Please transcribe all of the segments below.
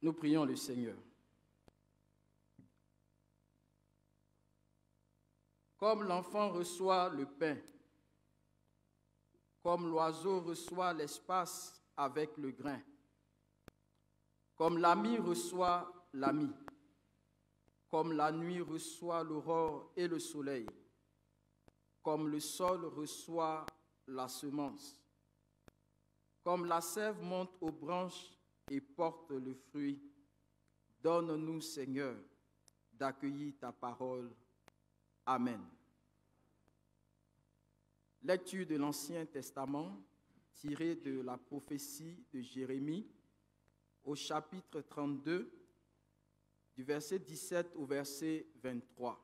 Nous prions le Seigneur. Comme l'enfant reçoit le pain, comme l'oiseau reçoit l'espace avec le grain, comme l'ami reçoit l'ami, comme la nuit reçoit l'aurore et le soleil, comme le sol reçoit la semence, comme la sève monte aux branches et porte le fruit, donne-nous, Seigneur, d'accueillir ta parole. Amen. Lecture de l'Ancien Testament tirée de la prophétie de Jérémie au chapitre 32, du verset 17 au verset 23.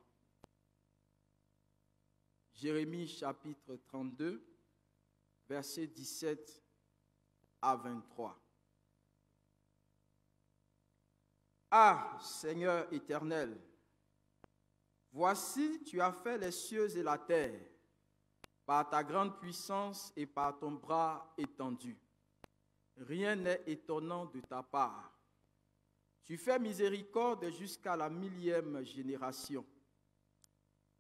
Jérémie chapitre 32, verset 17 à 23. Ah, Seigneur éternel, voici, tu as fait les cieux et la terre, par ta grande puissance et par ton bras étendu. Rien n'est étonnant de ta part. Tu fais miséricorde jusqu'à la 1000e génération,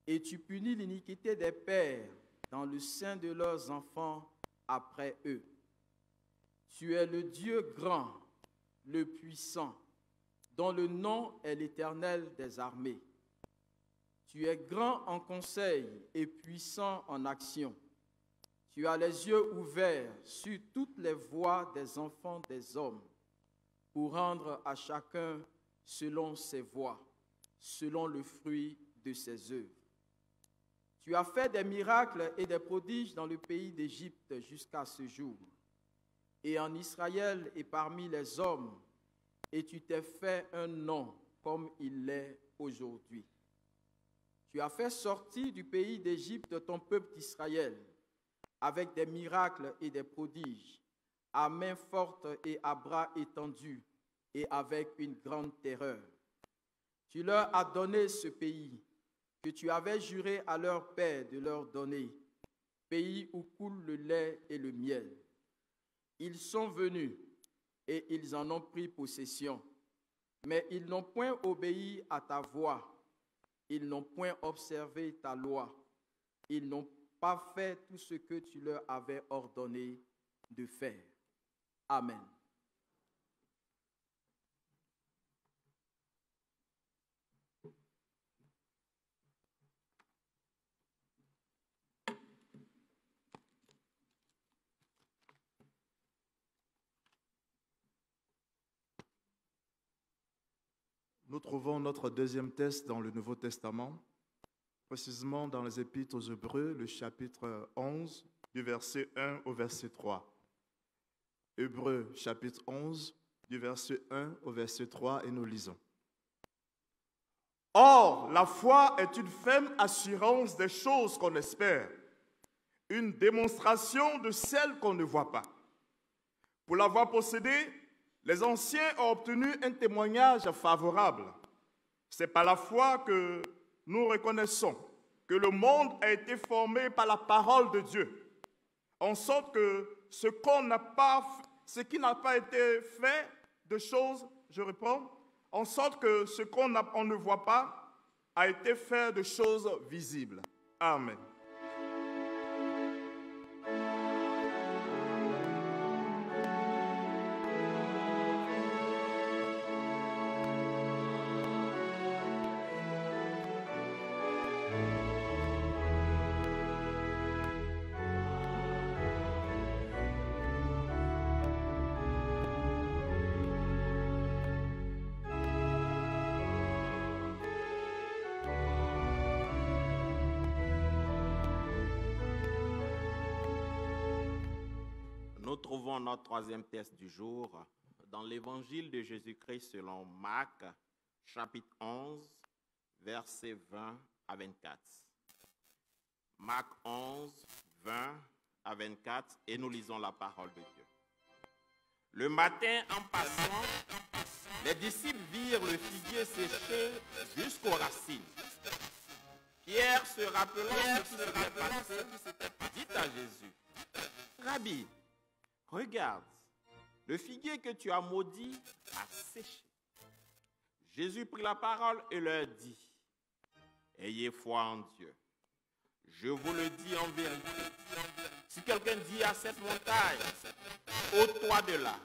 et tu punis l'iniquité des pères dans le sein de leurs enfants après eux. Tu es le Dieu grand, le puissant, dont le nom est l'Éternel des armées. Tu es grand en conseil et puissant en action. Tu as les yeux ouverts sur toutes les voies des enfants des hommes, pour rendre à chacun selon ses voies, selon le fruit de ses œuvres. Tu as fait des miracles et des prodiges dans le pays d'Égypte jusqu'à ce jour, et en Israël et parmi les hommes, et tu t'es fait un nom comme il l'est aujourd'hui. Tu as fait sortir du pays d'Égypte ton peuple d'Israël, avec des miracles et des prodiges, à main forte et à bras étendus, et avec une grande terreur. Tu leur as donné ce pays, que tu avais juré à leur père de leur donner, pays où coule le lait et le miel. Ils sont venus, et ils en ont pris possession, mais ils n'ont point obéi à ta voix, ils n'ont point observé ta loi, ils n'ont pas fait tout ce que tu leur avais ordonné de faire. Amen. Nous trouvons notre deuxième texte dans le Nouveau Testament, précisément dans les Épîtres aux Hébreux, le chapitre 11, du verset 1 au verset 3. Hébreux, chapitre 11, du verset 1 au verset 3, et nous lisons. Or, la foi est une ferme assurance des choses qu'on espère, une démonstration de celles qu'on ne voit pas. Pour l'avoir possédée, les anciens ont obtenu un témoignage favorable. C'est par la foi que nous reconnaissons que le monde a été formé par la parole de Dieu, en sorte que ce qui n'a pas été fait de choses, je reprends, en sorte que ce qu'on ne voit pas a été fait de choses visibles. Amen. Nous trouvons notre troisième texte du jour dans l'évangile de Jésus-Christ selon Marc, chapitre 11, versets 20 à 24. Marc 11, 20 à 24, et nous lisons la parole de Dieu. Le matin, en passant, les disciples virent le figuier séché jusqu'aux racines. Pierre, se rappelant ce qui s'était passé, dit à Jésus, « Rabbi, regarde, le figuier que tu as maudit a séché. » Jésus prit la parole et leur dit, « Ayez foi en Dieu. Je vous le dis en vérité. Si quelqu'un dit à cette montagne, ôte-toi de là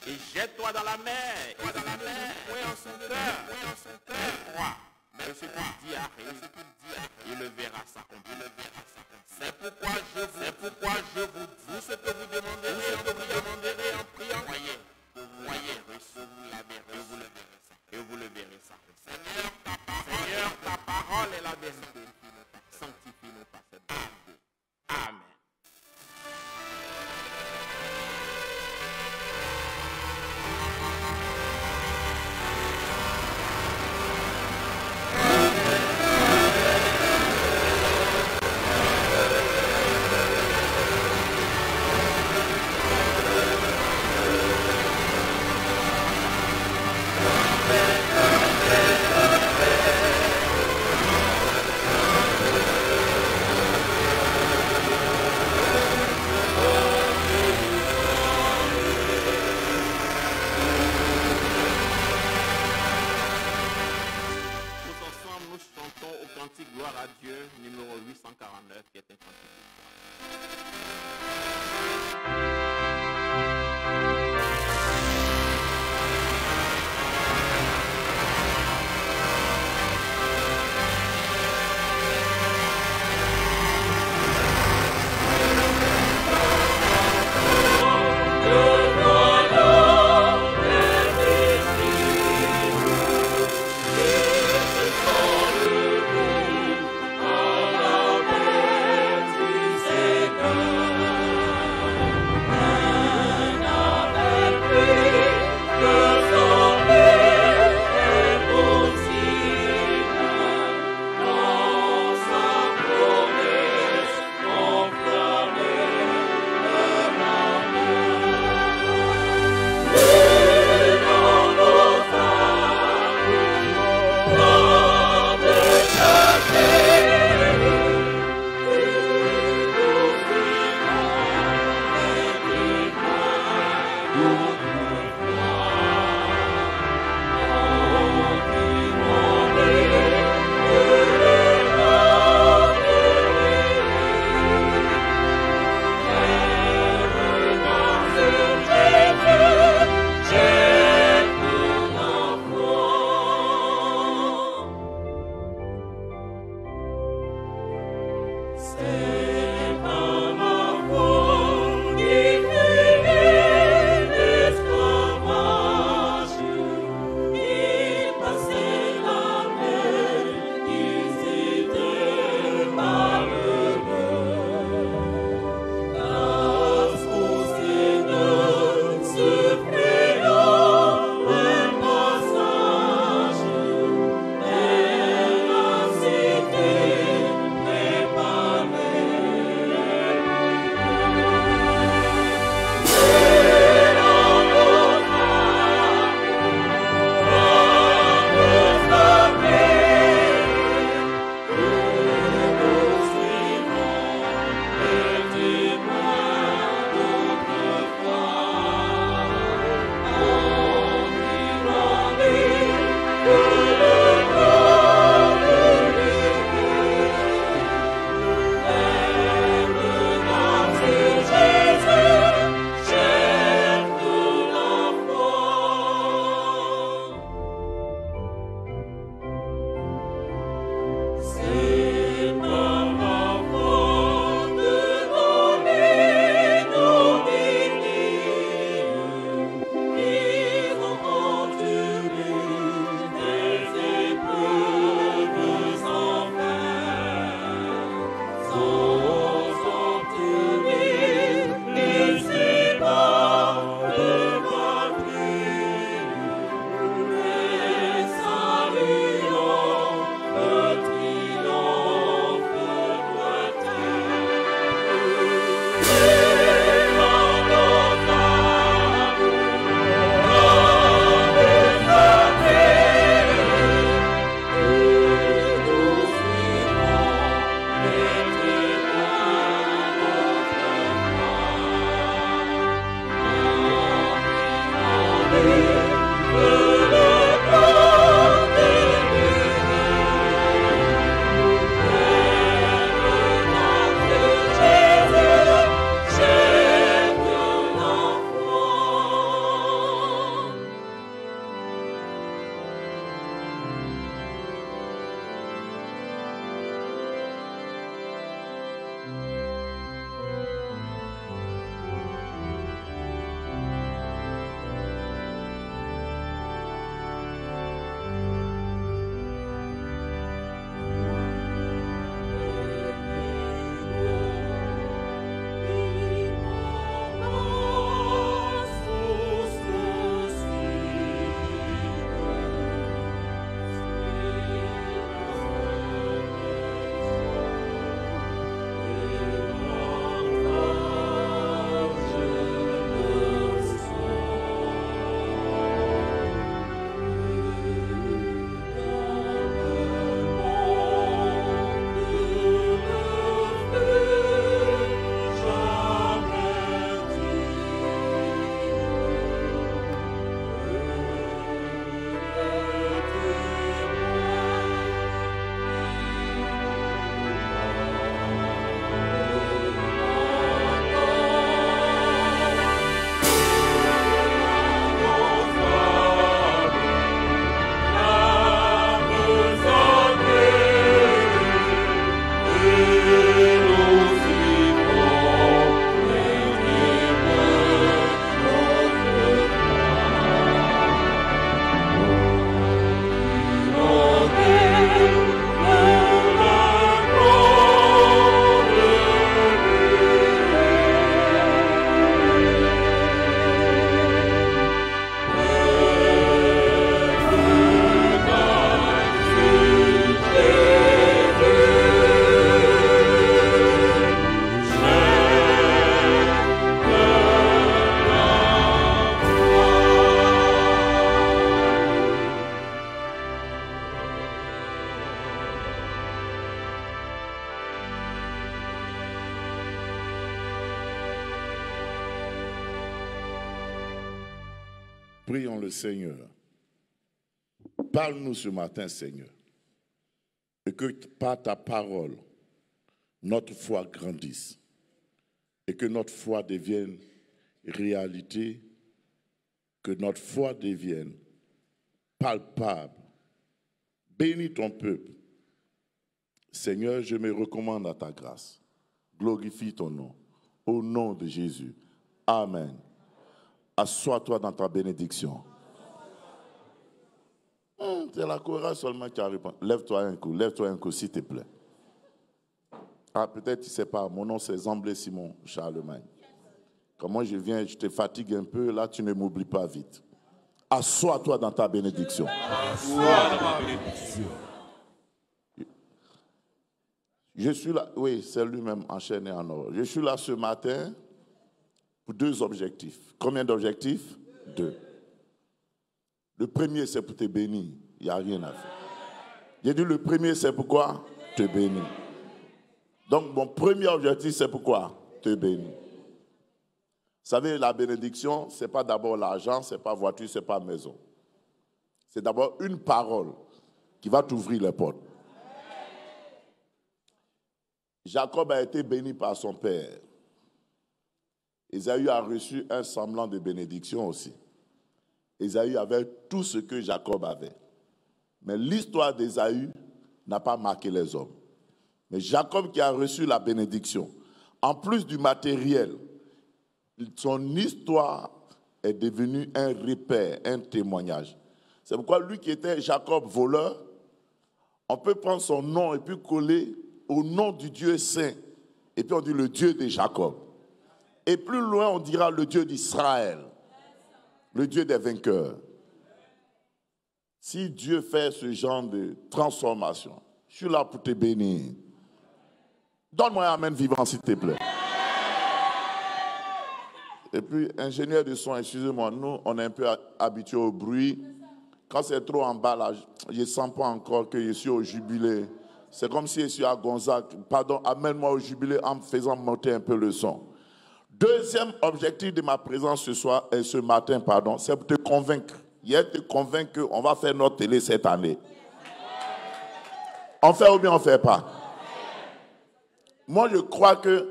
et jette-toi dans la mer, et qu'il ne point en son cœur, mais croit que ce qu'il dit arrive, il le verra s'accomplir. C'est pourquoi je vous dis ce que vous demanderez en priant. Voyez, et vous le verrez ça. Seigneur, ta parole est la vérité. Sanctifie-nous par cette vérité. Amen. Gloire à Dieu, numéro 849, qui est un cantique C'est Prions le Seigneur. Parle-nous ce matin, Seigneur, et que par ta parole, notre foi grandisse et que notre foi devienne réalité, que notre foi devienne palpable. Bénis ton peuple. Seigneur, je me recommande à ta grâce. Glorifie ton nom. Au nom de Jésus. Amen. Assois-toi dans ta bénédiction. C'est la courage seulement qui a répondu. Lève-toi un coup, s'il te plaît. Ah, peut-être tu ne sais pas, mon nom c'est Zamblé Simon Charlemagne. Comment je viens, je te fatigue un peu, là tu ne m'oublies pas vite. Assois-toi dans ta bénédiction. Assois dans ma bénédiction. Je suis là, oui, c'est lui-même enchaîné en or. Je suis là ce matin pour 2 objectifs. Combien d'objectifs? 2. Le premier, c'est pour te bénir. Il n'y a rien à faire. J'ai dit le premier, c'est pourquoi? Te bénir. Donc, mon premier objectif, c'est pourquoi? Te bénir. Vous savez, la bénédiction, ce n'est pas d'abord l'argent, ce n'est pas voiture, ce n'est pas maison. C'est d'abord une parole qui va t'ouvrir les portes. Jacob a été béni par son père. Ésaü a reçu un semblant de bénédiction aussi. Ésaü avait tout ce que Jacob avait. Mais l'histoire d'Ésaü n'a pas marqué les hommes. Mais Jacob qui a reçu la bénédiction, en plus du matériel, son histoire est devenue un repère, un témoignage. C'est pourquoi lui qui était Jacob voleur, on peut prendre son nom et puis coller au nom du Dieu saint. Et puis on dit le Dieu de Jacob. Et plus loin on dira le Dieu d'Israël. Le Dieu des vainqueurs. Si Dieu fait ce genre de transformation, je suis là pour te bénir. Donne-moi un amen vivant, s'il te plaît. Et puis, ingénieur de son, excusez-moi, nous, on est un peu habitués au bruit. Quand c'est trop en bas, là, je ne sens pas encore que je suis au jubilé. C'est comme si je suis à Gonzague. Pardon, amène-moi au jubilé en me faisant monter un peu le son. Deuxième objectif de ma présence ce matin, c'est pour te convaincre. Hier, te convaincre qu'on va faire notre télé cette année. On fait ou bien on ne fait pas? Moi, je crois que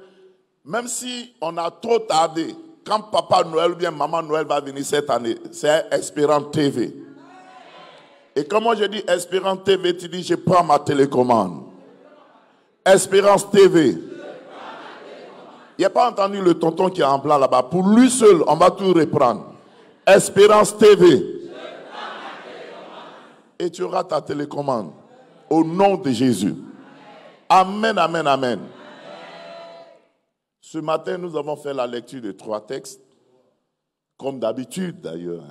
même si on a trop tardé, quand Papa Noël ou bien Maman Noël va venir cette année, c'est Espérance TV. Et comme moi je dis Espérance TV, tu dis je prends ma télécommande. Espérance TV. Il n'y a pas entendu le tonton qui est en blanc là-bas. Pour lui seul, on va tout reprendre. Espérance TV. Et tu auras ta télécommande. Au nom de Jésus. Amen, amen, amen. Ce matin, nous avons fait la lecture de 3 textes. Comme d'habitude d'ailleurs.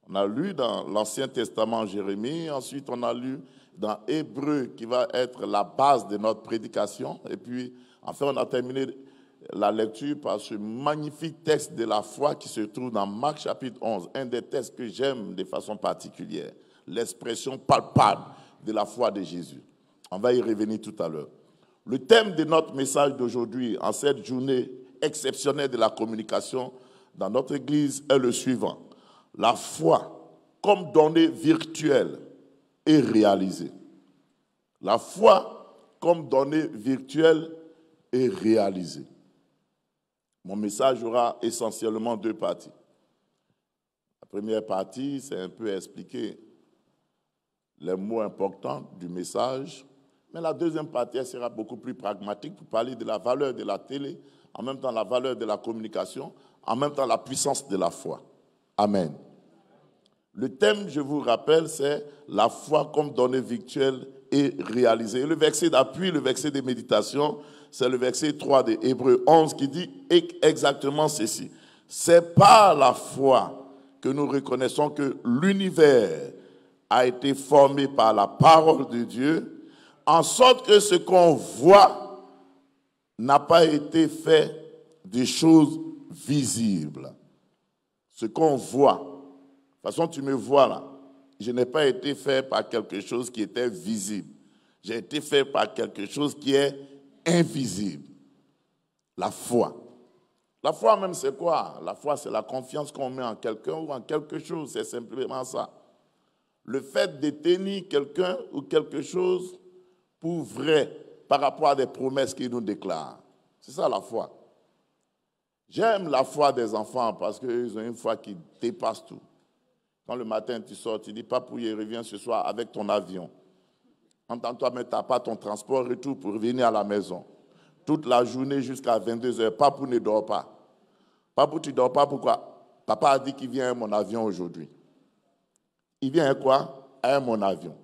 On a lu dans l'Ancien Testament Jérémie. Ensuite, on a lu dans Hébreu qui va être la base de notre prédication. Et puis, enfin, on a terminé la lecture par ce magnifique texte de la foi qui se trouve dans Marc chapitre 11, un des textes que j'aime de façon particulière, l'expression palpable de la foi de Jésus. On va y revenir tout à l'heure. Le thème de notre message d'aujourd'hui, en cette journée exceptionnelle de la communication dans notre Église, est le suivant. La foi comme donnée virtuelle et réalisée. La foi comme donnée virtuelle et réalisée. Mon message aura essentiellement 2 parties. La première partie, c'est un peu expliquer les mots importants du message. Mais la deuxième partie, elle sera beaucoup plus pragmatique pour parler de la valeur de la télé, en même temps la valeur de la communication, en même temps la puissance de la foi. Amen. Le thème, je vous rappelle, c'est la foi comme donnée virtuelle et réalisée. Et le verset d'appui, le verset de méditation, c'est le verset 3 de Hébreu 11 qui dit exactement ceci. C'est par la foi que nous reconnaissons que l'univers a été formé par la parole de Dieu, en sorte que ce qu'on voit n'a pas été fait de choses visibles. Ce qu'on voit, de toute façon tu me vois là, je n'ai pas été fait par quelque chose qui était visible. J'ai été fait par quelque chose qui est invisible. La foi. La foi même, c'est quoi? La foi, c'est la confiance qu'on met en quelqu'un ou en quelque chose. C'est simplement ça. Le fait de tenir quelqu'un ou quelque chose pour vrai par rapport à des promesses qu'il nous déclare. C'est ça la foi. J'aime la foi des enfants parce qu'ils ont une foi qui dépasse tout. Quand le matin tu sors, tu dis, papouille, reviens ce soir avec ton avion. Entends-toi, mais tu n'as pas ton transport retour pour revenir à la maison. Toute la journée jusqu'à 22h, papou ne dort pas. Papou, tu ne dors pas, pourquoi? Papa a dit qu'il vient à mon avion aujourd'hui. Il vient à quoi? À mon avion.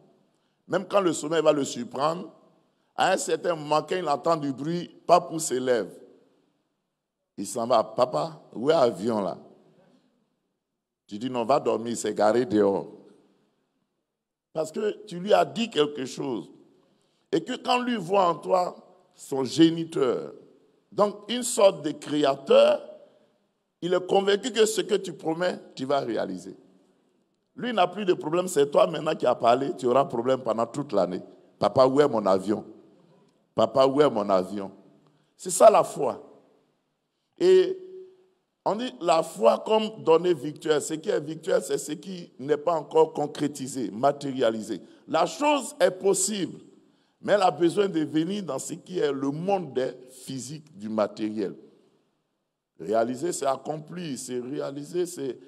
Même quand le sommeil va le surprendre, à un certain moment, quand il entend du bruit, papou s'élève. Il s'en va. Papa, où est l'avion là? Tu dis non, va dormir, il s'est garé dehors. Parce que tu lui as dit quelque chose. Et que quand lui voit en toi son géniteur, donc une sorte de créateur, il est convaincu que ce que tu promets, tu vas réaliser. Lui n'a plus de problème, c'est toi maintenant qui as parlé, tu auras problème pendant toute l'année. Papa, où est mon avion? Papa, où est mon avion? C'est ça la foi. Et on dit la foi comme donnée virtuelle. Ce qui est virtuel, c'est ce qui n'est pas encore concrétisé, matérialisé. La chose est possible, mais elle a besoin de venir dans ce qui est le monde des physiques, du matériel. Réaliser, c'est accomplir. C'est réaliser, c'est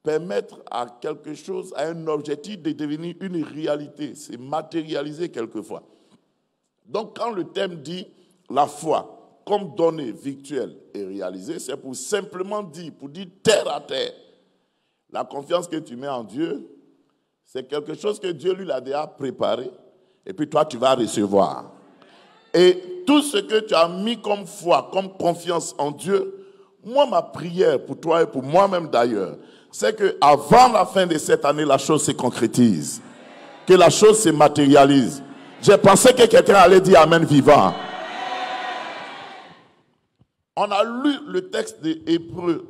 permettre à quelque chose, à un objectif de devenir une réalité. C'est matérialiser quelquefois. Donc, quand le thème dit la foi, comme donnée virtuelle et réalisée, c'est pour simplement dire, pour dire terre à terre. La confiance que tu mets en Dieu, c'est quelque chose que Dieu lui a déjà préparé, et puis toi, tu vas recevoir. Et tout ce que tu as mis comme foi, comme confiance en Dieu, moi, ma prière pour toi et pour moi-même d'ailleurs, c'est qu'avant la fin de cette année, la chose se concrétise, que la chose se matérialise. J'ai pensé que quelqu'un allait dire Amen vivant. On a lu le texte de Hébreux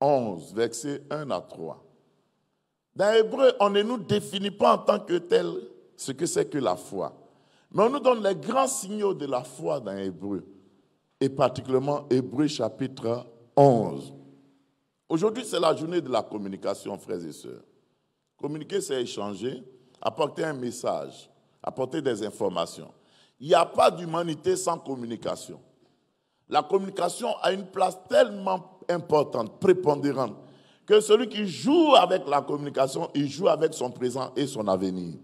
11, versets 1 à 3. Dans Hébreux, on ne nous définit pas en tant que tel ce que c'est que la foi. Mais on nous donne les grands signaux de la foi dans Hébreux. Et particulièrement Hébreux chapitre 11. Aujourd'hui, c'est la journée de la communication, frères et sœurs. Communiquer, c'est échanger, apporter un message, apporter des informations. Il n'y a pas d'humanité sans communication. La communication a une place tellement importante, prépondérante, que celui qui joue avec la communication, il joue avec son présent et son avenir.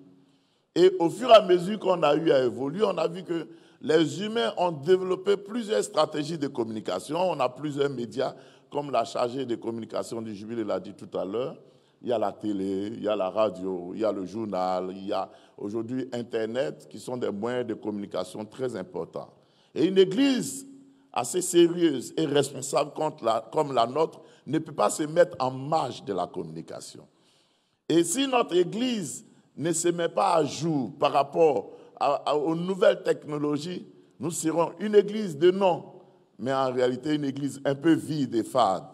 Et au fur et à mesure qu'on a eu à évoluer, on a vu que les humains ont développé plusieurs stratégies de communication. On a plusieurs médias, comme la chargée de communication du Jubilé l'a dit tout à l'heure. Il y a la télé, il y a la radio, il y a le journal, il y a aujourd'hui Internet, qui sont des moyens de communication très importants. Et une église assez sérieuse et responsable comme la nôtre ne peut pas se mettre en marge de la communication. Et si notre église ne se met pas à jour par rapport aux nouvelles technologies, nous serons une église de nom, mais en réalité une église un peu vide et fade.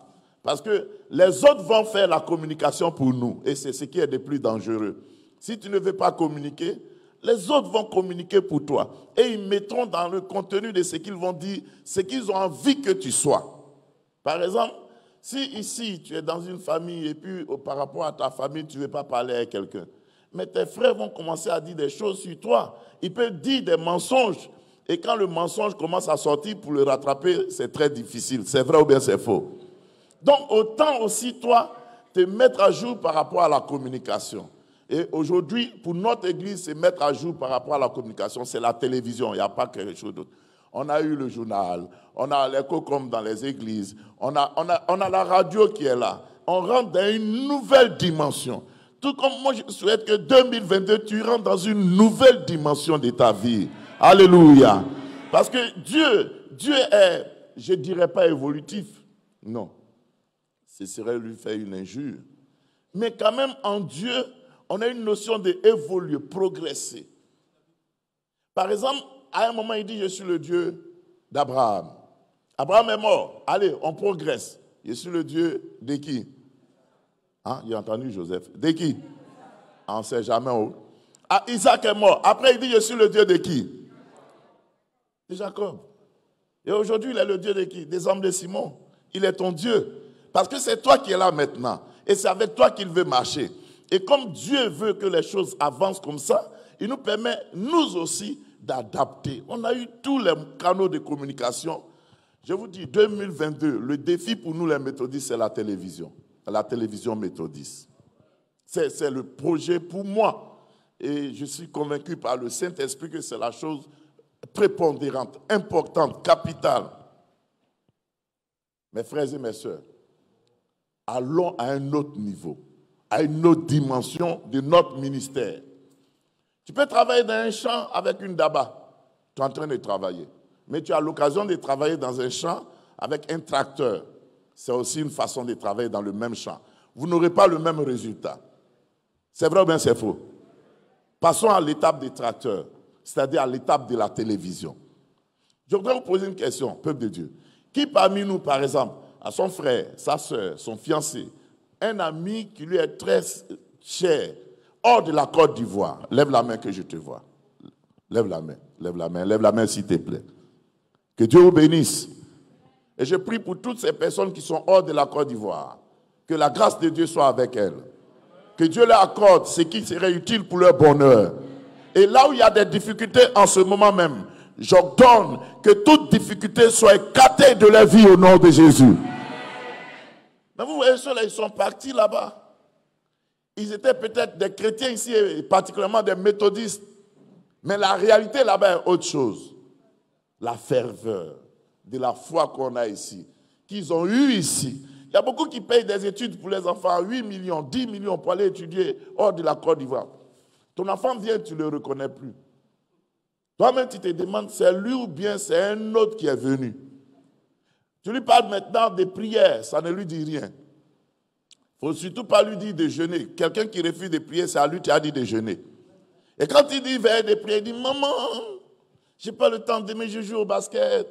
Parce que les autres vont faire la communication pour nous, et c'est ce qui est le plus dangereux. Si tu ne veux pas communiquer, les autres vont communiquer pour toi. Et ils mettront dans le contenu de ce qu'ils vont dire, ce qu'ils ont envie que tu sois. Par exemple, si ici tu es dans une famille et puis par rapport à ta famille, tu ne veux pas parler avec quelqu'un, mais tes frères vont commencer à dire des choses sur toi. Ils peuvent dire des mensonges. Et quand le mensonge commence à sortir, pour le rattraper, c'est très difficile. C'est vrai ou bien c'est faux? Donc, autant aussi, toi, te mettre à jour par rapport à la communication. Et aujourd'hui, pour notre église, se mettre à jour par rapport à la communication, c'est la télévision. Il n'y a pas quelque chose d'autre. On a eu le journal, on a l'écho comme dans les églises, on a la radio qui est là. On rentre dans une nouvelle dimension. Tout comme moi, je souhaite que 2022, tu rentres dans une nouvelle dimension de ta vie. Alléluia. Parce que Dieu est, je ne dirais pas évolutif. Non. Ce serait lui faire une injure. Mais quand même, en Dieu, on a une notion d'évoluer, progresser. Par exemple, à un moment, il dit, je suis le Dieu d'Abraham. Abraham est mort. Allez, on progresse. Je suis le Dieu de qui? Hein? Il a entendu Joseph. De qui? On ne sait jamais où. Ah, Isaac est mort. Après, il dit, je suis le Dieu de qui? De Jacob. Et aujourd'hui, il est le Dieu de qui? Des hommes de Simon. Il est ton Dieu. Parce que c'est toi qui es là maintenant. Et c'est avec toi qu'il veut marcher. Et comme Dieu veut que les choses avancent comme ça, il nous permet, nous aussi, d'adapter. On a eu tous les canaux de communication. Je vous dis, 2022, le défi pour nous les méthodistes, c'est la télévision méthodiste. C'est le projet pour moi. Et je suis convaincu par le Saint-Esprit que c'est la chose prépondérante, importante, capitale. Mes frères et mes sœurs, allons à un autre niveau, à une autre dimension de notre ministère. Tu peux travailler dans un champ avec une daba. Tu es en train de travailler. Mais tu as l'occasion de travailler dans un champ avec un tracteur. C'est aussi une façon de travailler dans le même champ. Vous n'aurez pas le même résultat. C'est vrai ou bien c'est faux? Passons à l'étape des tracteurs, c'est-à-dire à l'étape de la télévision. Je voudrais vous poser une question, peuple de Dieu. Qui parmi nous, par exemple, a son frère, sa soeur, son fiancé, un ami qui lui est très cher, hors de la Côte d'Ivoire? Lève la main que je te vois. Lève la main s'il te plaît. Que Dieu vous bénisse. Et je prie pour toutes ces personnes qui sont hors de la Côte d'Ivoire. Que la grâce de Dieu soit avec elles. Que Dieu leur accorde ce qui serait utile pour leur bonheur. Et là où il y a des difficultés en ce moment même, j'ordonne que toute difficulté soit écartée de leur vie au nom de Jésus. Mais vous voyez, ceux-là, ils sont partis là-bas. Ils étaient peut-être des chrétiens ici, et particulièrement des méthodistes. Mais la réalité là-bas est autre chose. La ferveur de la foi qu'on a ici, qu'ils ont eu ici. Il y a beaucoup qui payent des études pour les enfants, 8 millions, 10 millions pour aller étudier hors de la Côte d'Ivoire. Ton enfant vient, tu ne le reconnais plus. Toi-même, tu te demandes, c'est lui ou bien c'est un autre qui est venu. Tu lui parles maintenant des prières, ça ne lui dit rien. Il ne faut surtout pas lui dire de jeûner. Quelqu'un qui refuse de prier, c'est à lui, tu as dit de jeûner. Et quand il dit veille de prier, il dit, maman, je n'ai pas le temps d'aimer, je joue au basket.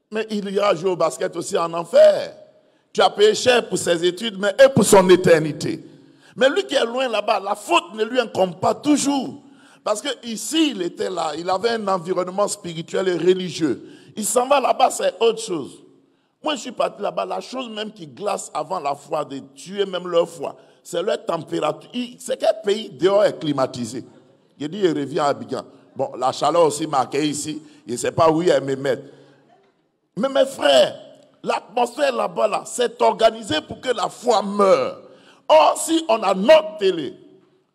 Mais il ira jouer au basket aussi en enfer. Tu as payé cher pour ses études, mais et pour son éternité. Mais lui qui est loin là-bas, la faute ne lui incombe pas toujours. Parce qu'ici, il était là, il avait un environnement spirituel et religieux. Il s'en va là-bas, c'est autre chose. Moi, je suis parti là-bas, la chose même qui glace avant la foi, de tuer même leur foi, c'est leur température. C'est quel pays dehors est climatisé? Il dit, il revient à Abidjan. Bon, la chaleur aussi marquée ici, il ne sait pas où il me mettre. Mais mes frères, l'atmosphère là-bas, là, c'est organisé pour que la foi meure. Or, si on a notre télé,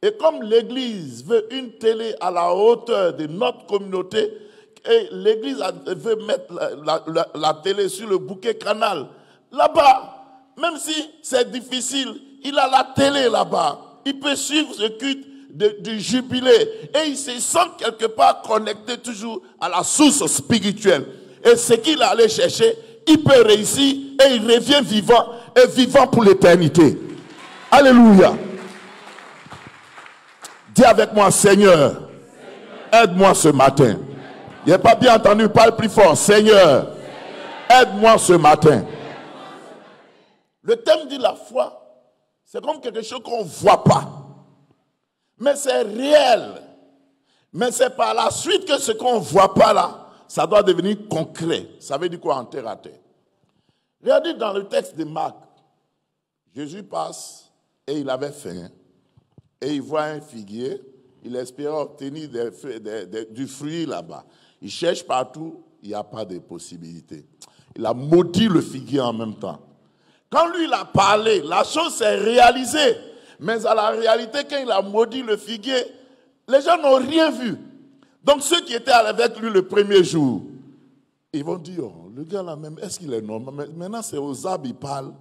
et comme l'Église veut une télé à la hauteur de notre communauté, et l'Église veut mettre la télé sur le bouquet canal, là-bas, même si c'est difficile, il a la télé là-bas. Il peut suivre ce culte du jubilé. Et il se sent quelque part connecté toujours à la source spirituelle. Et ce qu'il a allé chercher, il peut réussir et il revient vivant et vivant pour l'éternité. Alléluia. Dis avec moi, Seigneur, aide-moi ce matin. Il n'a pas bien entendu, parle plus fort. Seigneur, aide-moi ce matin. Le thème dit la foi, c'est comme quelque chose qu'on ne voit pas. Mais c'est réel. Mais c'est par la suite que ce qu'on ne voit pas là, ça doit devenir concret. Ça veut dire quoi en terre à terre? Regardez dans le texte de Marc. Jésus passe et il avait faim. Et il voit un figuier. Il espérait obtenir du fruit là-bas. Il cherche partout. Il n'y a pas de possibilité. Il a maudit le figuier en même temps. Quand lui il a parlé, la chose s'est réalisée. Mais à la réalité, quand il a maudit le figuier, les gens n'ont rien vu. Donc ceux qui étaient avec lui le premier jour, ils vont dire, oh, le gars là même, est-ce qu'il est normal? Mais maintenant c'est aux arbres, il parle.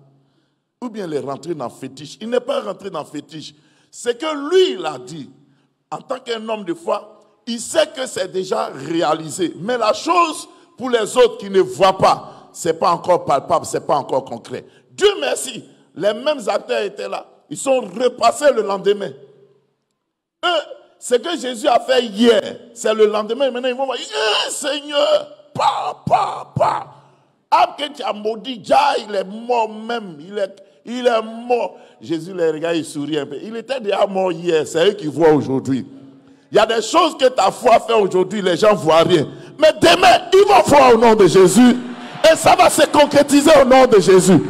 Ou bien il est rentré dans fétiche. Il n'est pas rentré dans fétiche. C'est que lui, il a dit, en tant qu'un homme de foi, il sait que c'est déjà réalisé. Mais la chose, pour les autres qui ne voient pas, ce n'est pas encore palpable, ce n'est pas encore concret. Dieu merci, les mêmes acteurs étaient là. Ils sont repassés le lendemain. Eux, ce que Jésus a fait hier, c'est le lendemain. Maintenant, ils vont voir, Seigneur, après tu as maudit, il est mort même. Il est mort. Jésus les regarde, il sourit un peu. Il était déjà mort hier, c'est eux qui voient aujourd'hui. Il y a des choses que ta foi fait aujourd'hui, les gens ne voient rien. Mais demain, ils vont voir au nom de Jésus. Et ça va se concrétiser au nom de Jésus.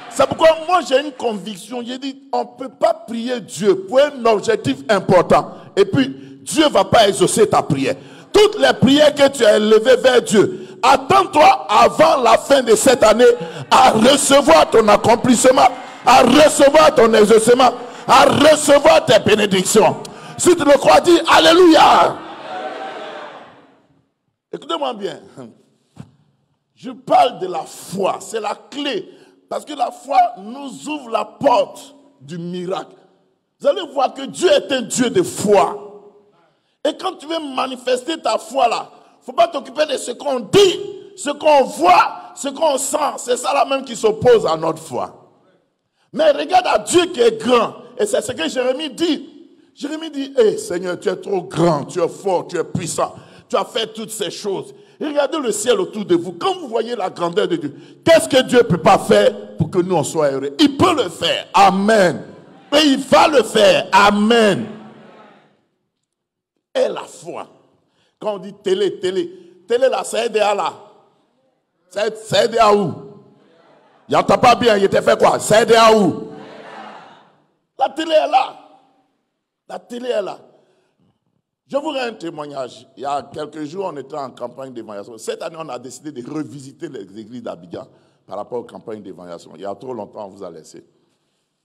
C'est pourquoi moi j'ai une conviction. J'ai dit, on ne peut pas prier Dieu pour un objectif important. Et puis, Dieu ne va pas exaucer ta prière. Toutes les prières que tu as élevées vers Dieu, attends-toi avant la fin de cette année à recevoir ton accomplissement, à recevoir ton exaucement, à recevoir tes bénédictions. Si tu le crois, dis Alléluia. Écoutez-moi bien. Je parle de la foi. C'est la clé. Parce que la foi nous ouvre la porte du miracle. Vous allez voir que Dieu est un Dieu de foi. Et quand tu veux manifester ta foi là, il ne faut pas t'occuper de ce qu'on dit, ce qu'on voit, ce qu'on sent. C'est ça là même qui s'oppose à notre foi. Mais regarde à Dieu qui est grand. Et c'est ce que Jérémie dit. Jérémie dit, hey, Seigneur, tu es trop grand, tu es fort, tu es puissant. Tu as fait toutes ces choses. Et regardez le ciel autour de vous. Quand vous voyez la grandeur de Dieu, qu'est-ce que Dieu ne peut pas faire pour que nous en soyons heureux? Il peut le faire. Amen. Et il va le faire. Amen. Et la foi. Quand on dit télé là, c'est aidé à là. C'est aidé à où? Il n'entend pas bien, il était fait quoi? C'est aidé à où? La télé est là. La télé est là. Je vous rends un témoignage. Il y a quelques jours, on était en campagne d'évangélisation. Cette année, on a décidé de revisiter les églises d'Abidjan par rapport aux campagnes d'évangélisation. Il y a trop longtemps, on vous a laissé.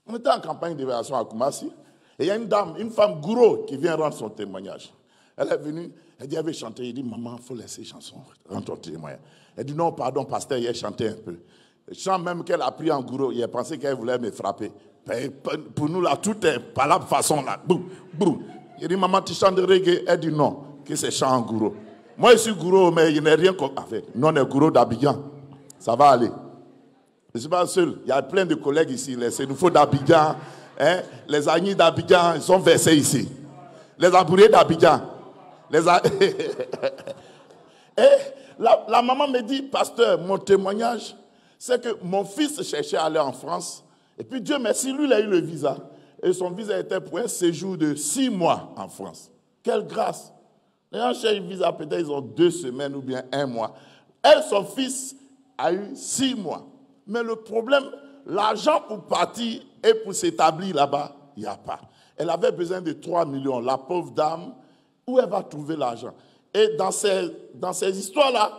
On était en campagne d'évangélisation à Koumassi. Et il y a une dame, une femme gourou, qui vient rendre son témoignage. Elle est venue, elle dit, elle veut chanter. Il dit, maman, il faut laisser chanson, rendre ton témoignage. Elle dit, non, pardon, pasteur, il a chanté un peu. Le chant même qu'elle a pris en gourou, il a pensé qu'elle voulait me frapper. Pour nous, là, tout est par la façon, là. Boum, boum. Il dit, maman, tu chantes de reggae? Elle dit non, que c'est chant en gourou. Moi, je suis gourou, mais il n'y a rien comme. En fait, nous, on est gourou d'Abidjan. Ça va aller. Je ne suis pas seul. Il y a plein de collègues ici. Les Sénoufos d'Abidjan, hein, les Agnis d'Abidjan, ils sont versés ici. Les Abourés d'Abidjan. Et la maman me dit, pasteur, mon témoignage, c'est que mon fils cherchait à aller en France. Et puis Dieu merci, lui, il a eu le visa. Et son visa était pour un séjour de 6 mois en France. Quelle grâce! Les gens cherchent un visa, peut-être ils ont 2 semaines ou bien 1 mois. Elle, son fils, a eu 6 mois. Mais le problème, l'argent pour partir et pour s'établir là-bas, il n'y a pas. Elle avait besoin de 3 millions. La pauvre dame, où elle va trouver l'argent? Et dans ces histoires-là,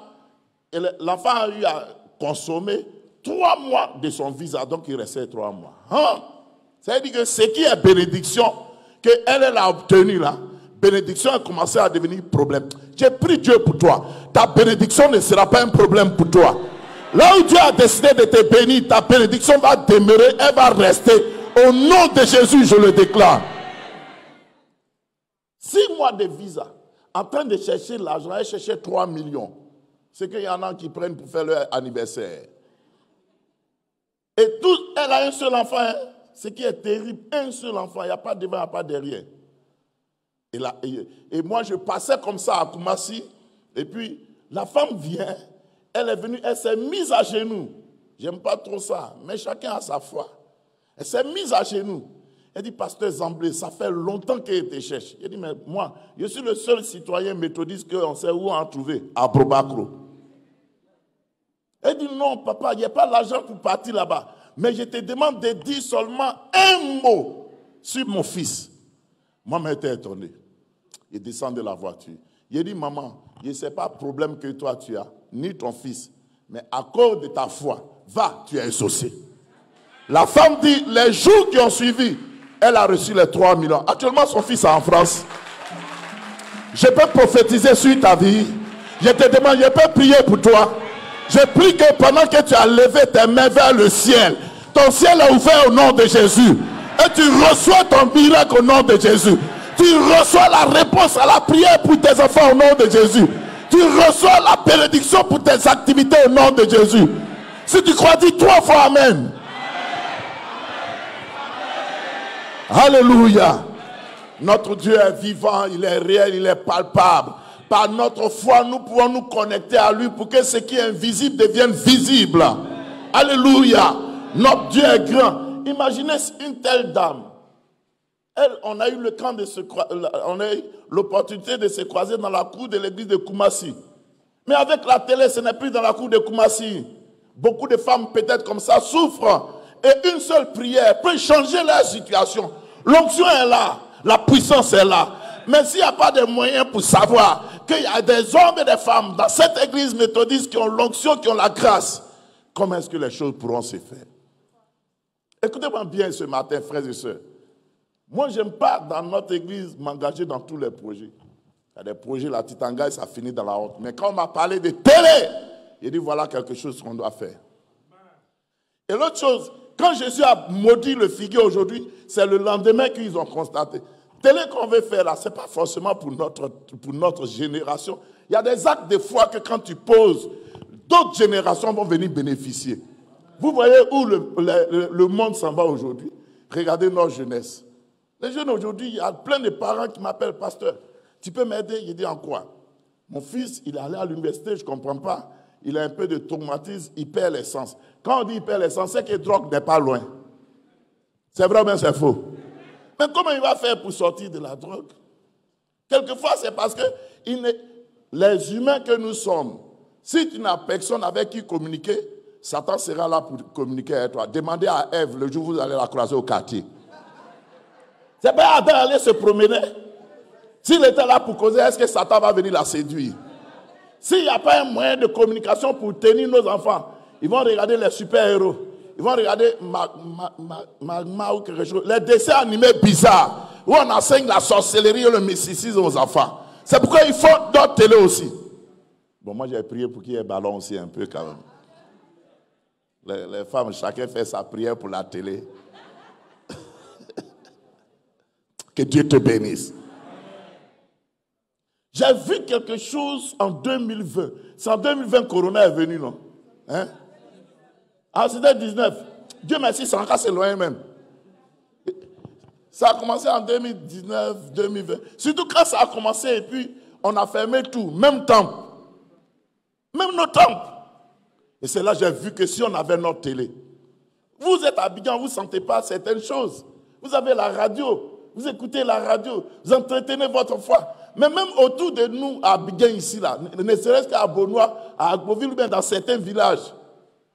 l'enfant a eu à consommer 3 mois de son visa. Donc il restait 3 mois. Hein? Ça veut dire que ce qui est bénédiction, qu'elle a obtenu là, bénédiction a commencé à devenir problème. J'ai pris Dieu pour toi. Ta bénédiction ne sera pas un problème pour toi. Là où Dieu a décidé de te bénir, ta bénédiction va demeurer, elle va rester. Au nom de Jésus, je le déclare. 6 mois de visa, en train de chercher l'argent, elle cherchait 3 millions. C'est qu'il y en a qui prennent pour faire leur anniversaire. Et tout, elle a un seul enfant. Hein? Ce qui est terrible, un seul enfant, il n'y a pas devant, il n'y a pas derrière. Et moi, je passais comme ça à Koumassi, et puis la femme vient, elle est venue, elle s'est mise à genoux. J'aime pas trop ça, mais chacun a sa foi. Elle s'est mise à genoux. Elle dit, pasteur Zamblé, ça fait longtemps qu'elle te cherche. Elle dit, mais moi, je suis le seul citoyen méthodiste qu'on sait où en trouver, à Brobacro. Elle dit, non, papa, il n'y a pas l'argent pour partir là-bas. Mais je te demande de dire seulement un mot sur mon fils. Moi, j'étais étonné. Il descend de la voiture. Il dit, maman, je ne sais pas le problème que toi tu as, ni ton fils. Mais à cause de ta foi, va, tu es exaucé. La femme dit, les jours qui ont suivi, elle a reçu les 3 millions. Actuellement, son fils est en France. Je peux prophétiser sur ta vie. Je te demande, je peux prier pour toi. Je prie que pendant que tu as levé tes mains vers le ciel, ton ciel est ouvert au nom de Jésus. Et tu reçois ton miracle au nom de Jésus. Tu reçois la réponse à la prière pour tes enfants au nom de Jésus. Tu reçois la bénédiction pour tes activités au nom de Jésus. Si tu crois, dis 3 fois Amen. Alléluia. Notre Dieu est vivant, il est réel, il est palpable. Par notre foi, nous pouvons nous connecter à lui pour que ce qui est invisible devienne visible. Alléluia. Notre Dieu est grand. Imaginez une telle dame. On a eu l'opportunité de se croiser dans la cour de l'église de Koumassi. Mais avec la télé, ce n'est plus dans la cour de Koumassi. Beaucoup de femmes, peut-être comme ça, souffrent. Et une seule prière peut changer leur situation. L'onction est là, la puissance est là. Mais s'il n'y a pas de moyens pour savoir qu'il y a des hommes et des femmes dans cette église méthodiste qui ont l'onction, qui ont la grâce, comment est-ce que les choses pourront se faire? Écoutez-moi bien ce matin, frères et sœurs. Moi, je n'aime pas dans notre église m'engager dans tous les projets. Il y a des projets, la Titangaï, ça finit dans la honte. Mais quand on m'a parlé de télé, il dit voilà quelque chose qu'on doit faire. Et l'autre chose, quand Jésus a maudit le figuier aujourd'hui, c'est le lendemain qu'ils ont constaté. Télé qu'on veut faire là, ce n'est pas forcément pour notre génération. Il y a des actes de foi que quand tu poses, d'autres générations vont venir bénéficier. Vous voyez où le monde s'en va aujourd'hui? Regardez notre jeunesse. Les jeunes aujourd'hui, il y a plein de parents qui m'appellent pasteur. Tu peux m'aider? Il dit en quoi? Mon fils, il est allé à l'université, je ne comprends pas. Il a un peu de traumatisme, il perd l'essence. Quand on dit il perd l'essence, c'est que la drogue n'est pas loin. C'est vrai ou bien c'est faux? Mais comment il va faire pour sortir de la drogue? Quelquefois, c'est parce que les humains que nous sommes, si tu n'as personne avec qui communiquer, Satan sera là pour communiquer avec toi. Demandez à Ève le jour où vous allez la croiser au quartier. C'est pas Adam aller se promener. S'il était là pour causer, est-ce que Satan va venir la séduire? S'il n'y a pas un moyen de communication pour tenir nos enfants, ils vont regarder les super-héros. Ils vont regarder Magma ou quelque chose. Les dessins animés bizarres où on enseigne la sorcellerie et le mysticisme aux enfants. C'est pourquoi il faut d'autres télé aussi. Bon, moi j'ai prié pour qu'il y ait ballon aussi un peu quand même. Les femmes, chacun fait sa prière pour la télé. Que Dieu te bénisse. J'ai vu quelque chose en 2020. C'est en 2020 que Corona est venu, non? Hein? Ah, c'était 19. Dieu merci, c'est encore loin même. Ça a commencé en 2019, 2020. Surtout quand ça a commencé et puis on a fermé tout, même temple. Même nos temples. Et c'est là que j'ai vu que si on avait notre télé, vous êtes à Abidjan, vous ne sentez pas certaines choses. Vous avez la radio, vous écoutez la radio, vous entretenez votre foi. Mais même autour de nous, à Abidjan ici, là, ne serait-ce qu'à Beaunois, à Agboville, ou bien dans certains villages,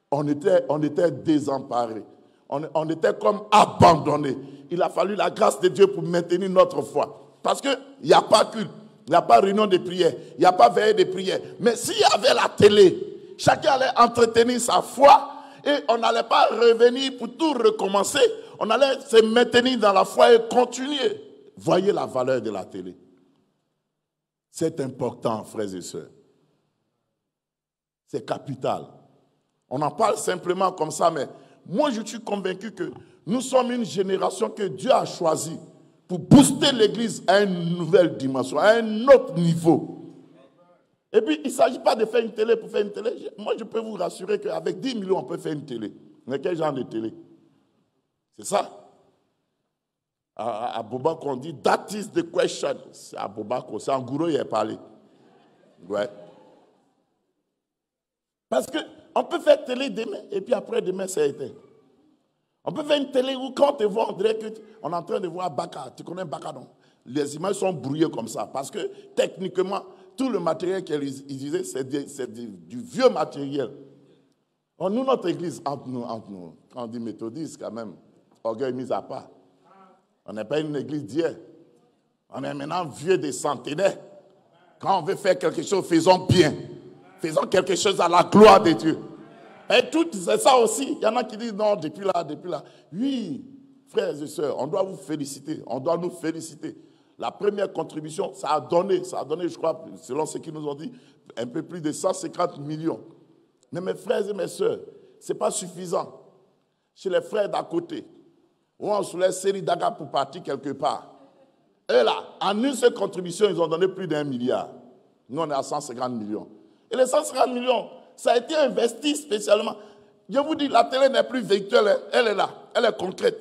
on était désemparés. On était comme abandonnés. Il a fallu la grâce de Dieu pour maintenir notre foi. Parce qu'il n'y a pas culte, il n'y a pas réunion de prière, il n'y a pas veillée de prière. Mais s'il y avait la télé, chacun allait entretenir sa foi et on n'allait pas revenir pour tout recommencer. On allait se maintenir dans la foi et continuer. Voyez la valeur de la télé. C'est important, frères et sœurs. C'est capital. On en parle simplement comme ça, mais moi je suis convaincu que nous sommes une génération que Dieu a choisie pour booster l'Église à une nouvelle dimension, à un autre niveau. Et puis, il ne s'agit pas de faire une télé pour faire une télé. Moi, je peux vous rassurer qu'avec 10 millions, on peut faire une télé. Mais quel genre de télé? C'est ça. À Bobako, on dit, that is the question. C'est à Bobako, c'est en Gouro, il a parlé. Ouais. Parce qu'on peut faire télé demain, et puis après demain, c'est éteint. On peut faire une télé où quand on te voit, on dirait qu'on est en train de voir Baka. Tu connais Baka, non? Les images sont brouillées comme ça, parce que techniquement, tout le matériel qu'ils utilisaient, c'est du vieux matériel. Nous, notre église, entre nous, quand on dit méthodiste, quand même, orgueil mis à part. On n'est pas une église d'hier. On est maintenant vieux des centenaires. Quand on veut faire quelque chose, faisons bien. Faisons quelque chose à la gloire de Dieu. Et tout, c'est ça aussi. Il y en a qui disent non, depuis là. Oui, frères et sœurs, on doit vous féliciter. On doit nous féliciter. La première contribution, ça a donné, je crois, selon ce qu'ils nous ont dit, un peu plus de 150 millions. Mais mes frères et mes sœurs, ce n'est pas suffisant. Chez les frères d'à côté, où on soulève série d'agas pour partir quelque part. Et là, en une seule contribution, ils ont donné plus d'1 milliard. Nous, on est à 150 millions. Et les 150 millions, ça a été investi spécialement. Je vous dis, la télé n'est plus virtuelle, elle est là, elle est concrète.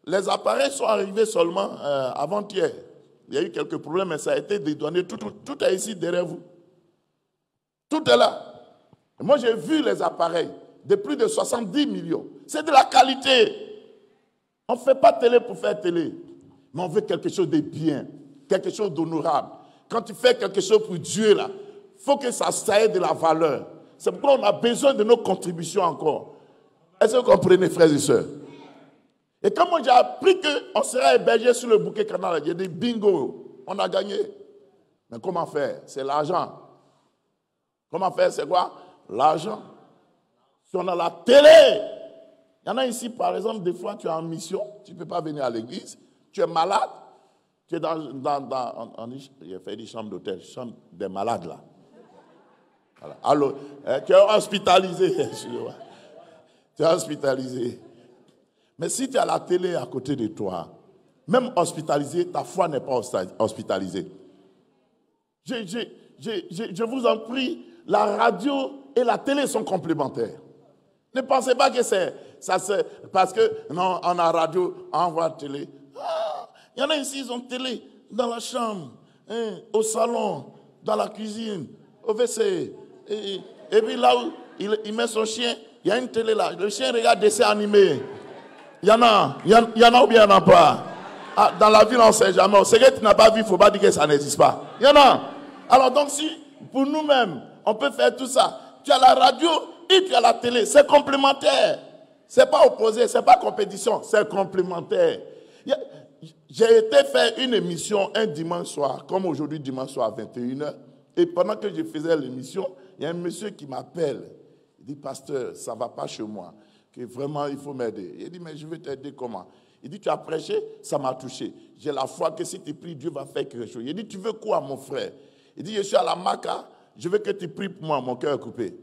Les appareils sont arrivés seulement avant-hier. Il y a eu quelques problèmes, mais ça a été dédouané. Tout est ici derrière vous. Tout est là. Et moi, j'ai vu les appareils de plus de 70 millions. C'est de la qualité. On ne fait pas télé pour faire télé. Mais on veut quelque chose de bien, quelque chose d'honorable. Quand tu fais quelque chose pour Dieu, là, il faut que ça ait de la valeur. C'est pourquoi on a besoin de nos contributions encore. Est-ce que vous comprenez, frères et sœurs? Et quand moi j'ai appris qu'on serait hébergé sur le bouquet canal, j'ai dit bingo, on a gagné. Mais comment faire? C'est l'argent. Comment faire? C'est quoi? L'argent. Si on a la télé, il y en a ici, par exemple, des fois tu es en mission, tu ne peux pas venir à l'église, tu es malade, tu es j'ai fait des chambres d'hôtel, chambre des malades là. Voilà. Alors, tu es hospitalisé. Tu es hospitalisé. Mais si tu as la télé à côté de toi, même hospitalisé, ta foi n'est pas hospitalisée. Je vous en prie, la radio et la télé sont complémentaires. Ne pensez pas que c'est parce que non, on a radio, on voit la télé. Il y en a ici, ils ont télé dans la chambre, au salon, dans la cuisine, au WC. Et puis là où il met son chien, il y a une télé là. Le chien regarde des dessins animés. Il y en a ou bien il n'y en a pas. Dans la ville, on ne sait jamais. Ce que tu n'as pas vu, il ne faut pas dire que ça n'existe pas. Il y en a. Alors donc si, pour nous-mêmes, on peut faire tout ça. Tu as la radio et tu as la télé. C'est complémentaire. Ce n'est pas opposé, ce n'est pas compétition. C'est complémentaire. J'ai été faire une émission un dimanche soir, comme aujourd'hui dimanche soir à 21h. Et pendant que je faisais l'émission, il y a un monsieur qui m'appelle. Il dit, pasteur, ça ne va pas chez moi. Que vraiment, il faut m'aider. Il dit, mais je vais t'aider comment? Il dit, tu as prêché, ça m'a touché. J'ai la foi que si tu pries, Dieu va faire quelque chose. Il dit, tu veux quoi, mon frère? Il dit, je suis à la Maca, je veux que tu pries pour moi, mon cœur est coupé.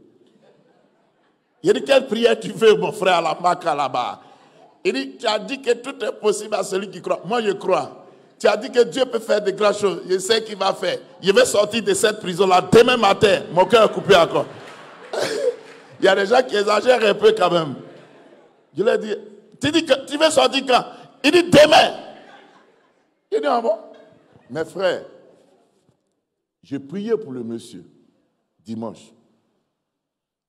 Il dit, quelle prière tu veux, mon frère, à la Maca là-bas? Il dit, tu as dit que tout est possible à celui qui croit. Moi, je crois. Tu as dit que Dieu peut faire de grandes choses. Je sais qu'il va faire. Je vais sortir de cette prison-là demain matin. Mon cœur est coupé encore. Il y a des gens qui exagèrent un peu quand même. Je lui ai dit, tu dis que tu veux sortir quand? Il dit demain. Il dit, ah bon? Mes frères, j'ai prié pour le monsieur dimanche.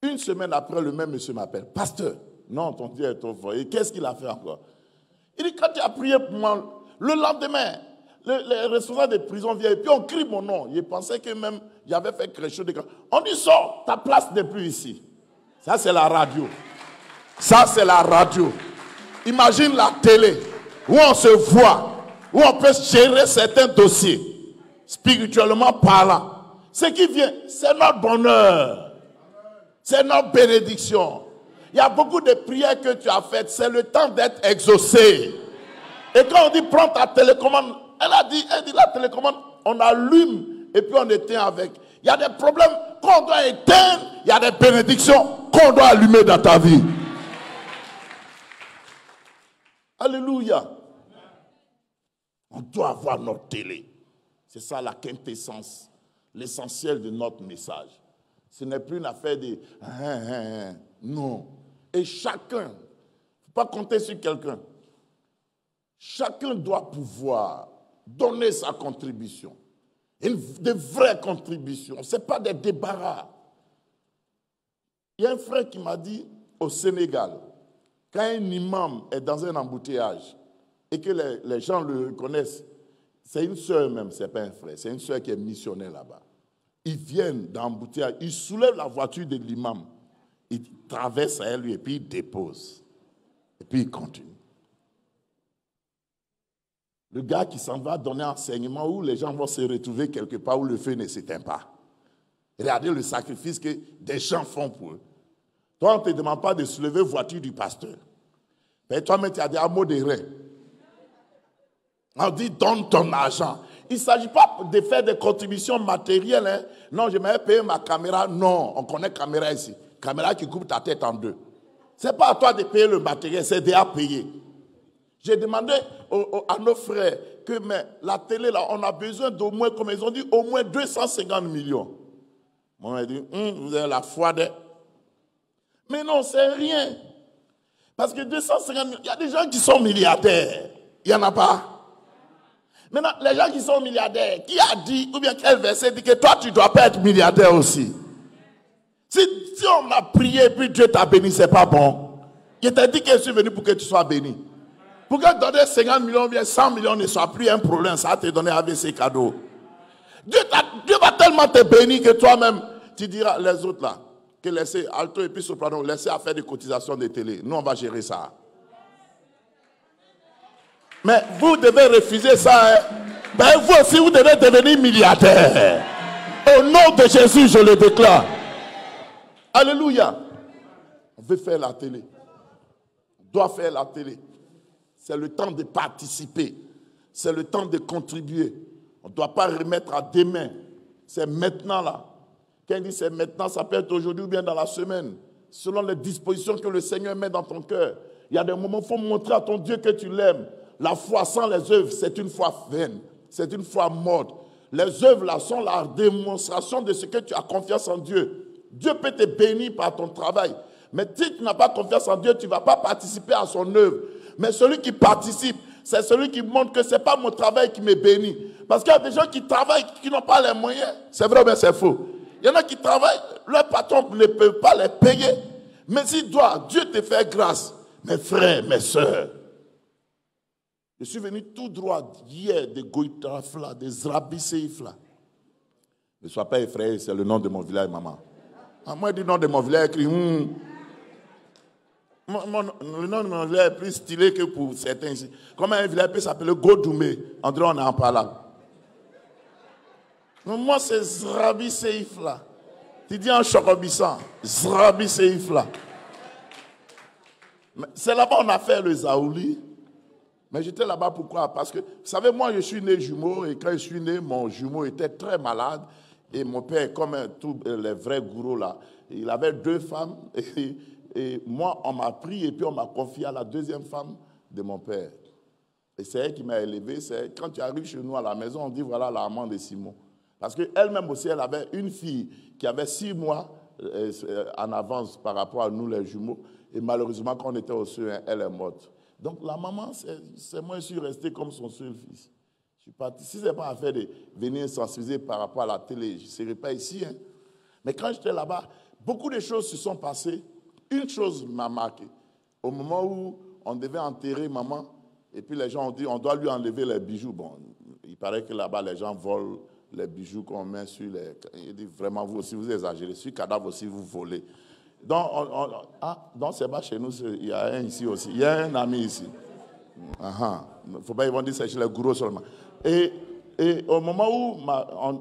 Une semaine après, le même monsieur m'appelle. Pasteur, non, ton Dieu est trop fort. Et qu'est-ce qu'il a fait encore? Il dit, quand tu as prié pour moi, le lendemain, les responsables de prison viennent et puis on crie mon nom. Il pensait que même j'avais fait quelque chose de grave. On dit, sors, ta place n'est plus ici. Ça, c'est la radio. Ça, c'est la radio. Imagine la télé où on se voit, où on peut gérer certains dossiers, spirituellement parlant. Ce qui vient, c'est notre bonheur. C'est notre bénédiction. Il y a beaucoup de prières que tu as faites. C'est le temps d'être exaucé. Et quand on dit prends ta télécommande, elle dit la télécommande, on allume et puis on éteint avec. Il y a des problèmes qu'on doit éteindre, il y a des bénédictions qu'on doit allumer dans ta vie. Alléluia. On doit avoir notre télé. C'est ça la quintessence, l'essentiel de notre message. Ce n'est plus une affaire de non. Et chacun, il ne faut pas compter sur quelqu'un. Chacun doit pouvoir donner sa contribution. De vraies contributions. Ce n'est pas des débarras. Il y a un frère qui m'a dit au Sénégal, quand un imam est dans un embouteillage et que les gens le reconnaissent, c'est une soeur même, ce n'est pas un frère, c'est une soeur qui est missionnaire là-bas. Ils viennent dans l'embouteillage, ils soulèvent la voiture de l'imam, ils traversent à elle et puis ils déposent. Et puis ils continuent. Le gars qui s'en va donner un enseignement où les gens vont se retrouver quelque part où le feu ne s'éteint pas. Regardez le sacrifice que des gens font pour eux. Toi, on ne te demande pas de soulever la voiture du pasteur. Mais toi-même, tu as des amours de reins. On dit, donne ton argent. Il ne s'agit pas de faire des contributions matérielles. Hein. Non, je m'avais payé ma caméra. Non, on connaît caméra ici. Caméra qui coupe ta tête en deux. Ce n'est pas à toi de payer le matériel, c'est déjà payé. J'ai demandé à nos frères que mais la télé, là, on a besoin d'au moins, comme ils ont dit, au moins 250 millions. Moi, on a dit, vous avez la foi de... Mais non, c'est rien. Parce que 250 millions, il y a des gens qui sont milliardaires. Il n'y en a pas. Maintenant, les gens qui sont milliardaires, qui a dit, ou bien quel verset dit que toi, tu ne dois pas être milliardaire aussi. Si on a prié et puis Dieu t'a béni, ce n'est pas bon. Il t'a dit que je suis venu pour que tu sois béni. Pourquoi donner 50 millions, bien 100 millions ne soit plus un problème? Ça va te donner avec ces cadeaux. Dieu va tellement te bénir que toi-même, tu diras les autres là, que laissez alto et puis soprano, laissez à faire des cotisations de télé. Nous, on va gérer ça. Mais vous devez refuser ça. Hein? Ben vous aussi, vous devez devenir milliardaire. Au nom de Jésus, je le déclare. Alléluia. On veut faire la télé. On doit faire la télé. C'est le temps de participer. C'est le temps de contribuer. On ne doit pas remettre à demain. C'est maintenant là. Quand il dit c'est maintenant, ça peut être aujourd'hui ou bien dans la semaine. Selon les dispositions que le Seigneur met dans ton cœur. Il y a des moments où il faut montrer à ton Dieu que tu l'aimes. La foi sans les œuvres, c'est une foi vaine. C'est une foi morte. Les œuvres là sont la démonstration de ce que tu as confiance en Dieu. Dieu peut te bénir par ton travail. Mais si tu n'as pas confiance en Dieu, tu ne vas pas participer à son œuvre. Mais celui qui participe, c'est celui qui montre que ce n'est pas mon travail qui me bénit. Parce qu'il y a des gens qui travaillent, qui n'ont pas les moyens. C'est vrai ou bien c'est faux? Il y en a qui travaillent, leur patron ne peut pas les payer. Mais s'il doit, Dieu te fait grâce. Mes frères, mes soeurs, je suis venu tout droit hier de Goïtrafla, de Zrabiseifla. Ne sois pas effrayé, c'est le nom de mon village, maman. Moi, du nom de mon village, écrit le nom de mon village est plus stylé que pour certains ici. Comment un village peut s'appeler Godoumé? André, on est en parlant. Moi, c'est Zrabiseifla. Tu dis en Chorobissan, Zrabiseifla. C'est là-bas qu'on a fait le Zaouli. Mais j'étais là-bas pourquoi? Parce que, vous savez, moi, je suis né jumeau, et quand je suis né, mon jumeau était très malade. Et mon père, comme tous les vrais gourous là, il avait 2 femmes. Et moi, on m'a pris et puis on m'a confié à la 2e femme de mon père. Et c'est elle qui m'a élevé. Quand tu arrives chez nous à la maison, on dit voilà l'amant de Simon. Parce qu'elle-même aussi, elle avait une fille qui avait 6 mois en avance par rapport à nous, les jumeaux. Et malheureusement, quand on était au seuil, elle est morte. Donc la maman, c'est moi, je suis resté comme son seul fils. Je suis parti. Si ce n'est pas affaire de venir sensibiliser par rapport à la télé, je ne serais pas ici. Hein. Mais quand j'étais là-bas, beaucoup de choses se sont passées. Une chose m'a marqué. Au moment où on devait enterrer maman, et puis les gens ont dit on doit lui enlever les bijoux. Bon, il paraît que là-bas, les gens volent les bijoux qu'on met sur les... Il dit vraiment, vous aussi, vous exagérez. Sur le cadavre aussi, vous volez. Donc c'est pas chez nous, il y a un ici aussi. Il y a un ami ici. Il ne faut pas ils vont dire c'est chez les gourous seulement. Et au moment où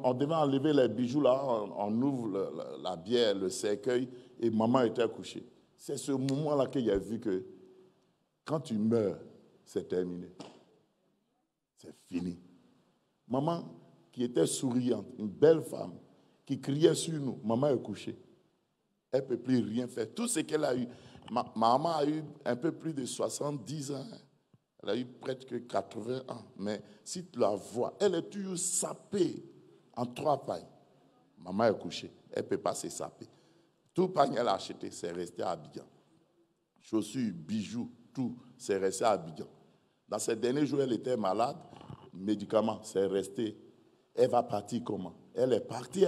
on devait enlever les bijoux, là, on ouvre la bière, le cercueil, et maman était couchée. C'est ce moment-là qu'il a vu que quand tu meurs, c'est terminé. C'est fini. Maman, qui était souriante, une belle femme, qui criait sur nous, maman est couchée. Elle ne peut plus rien faire. Tout ce qu'elle a eu, maman a eu un peu plus de 70 ans. Elle a eu presque 80 ans. Mais si tu la vois, elle est toujours sapée en 3 pailles. Maman est couchée. Elle ne peut pas se saper. Tout pagne qu'elle a acheté, c'est resté à Abidjan. Chaussures, bijoux, tout, c'est resté à Abidjan. Dans ces derniers jours, elle était malade. Médicaments, c'est resté. Elle va partir comment? Elle est partie.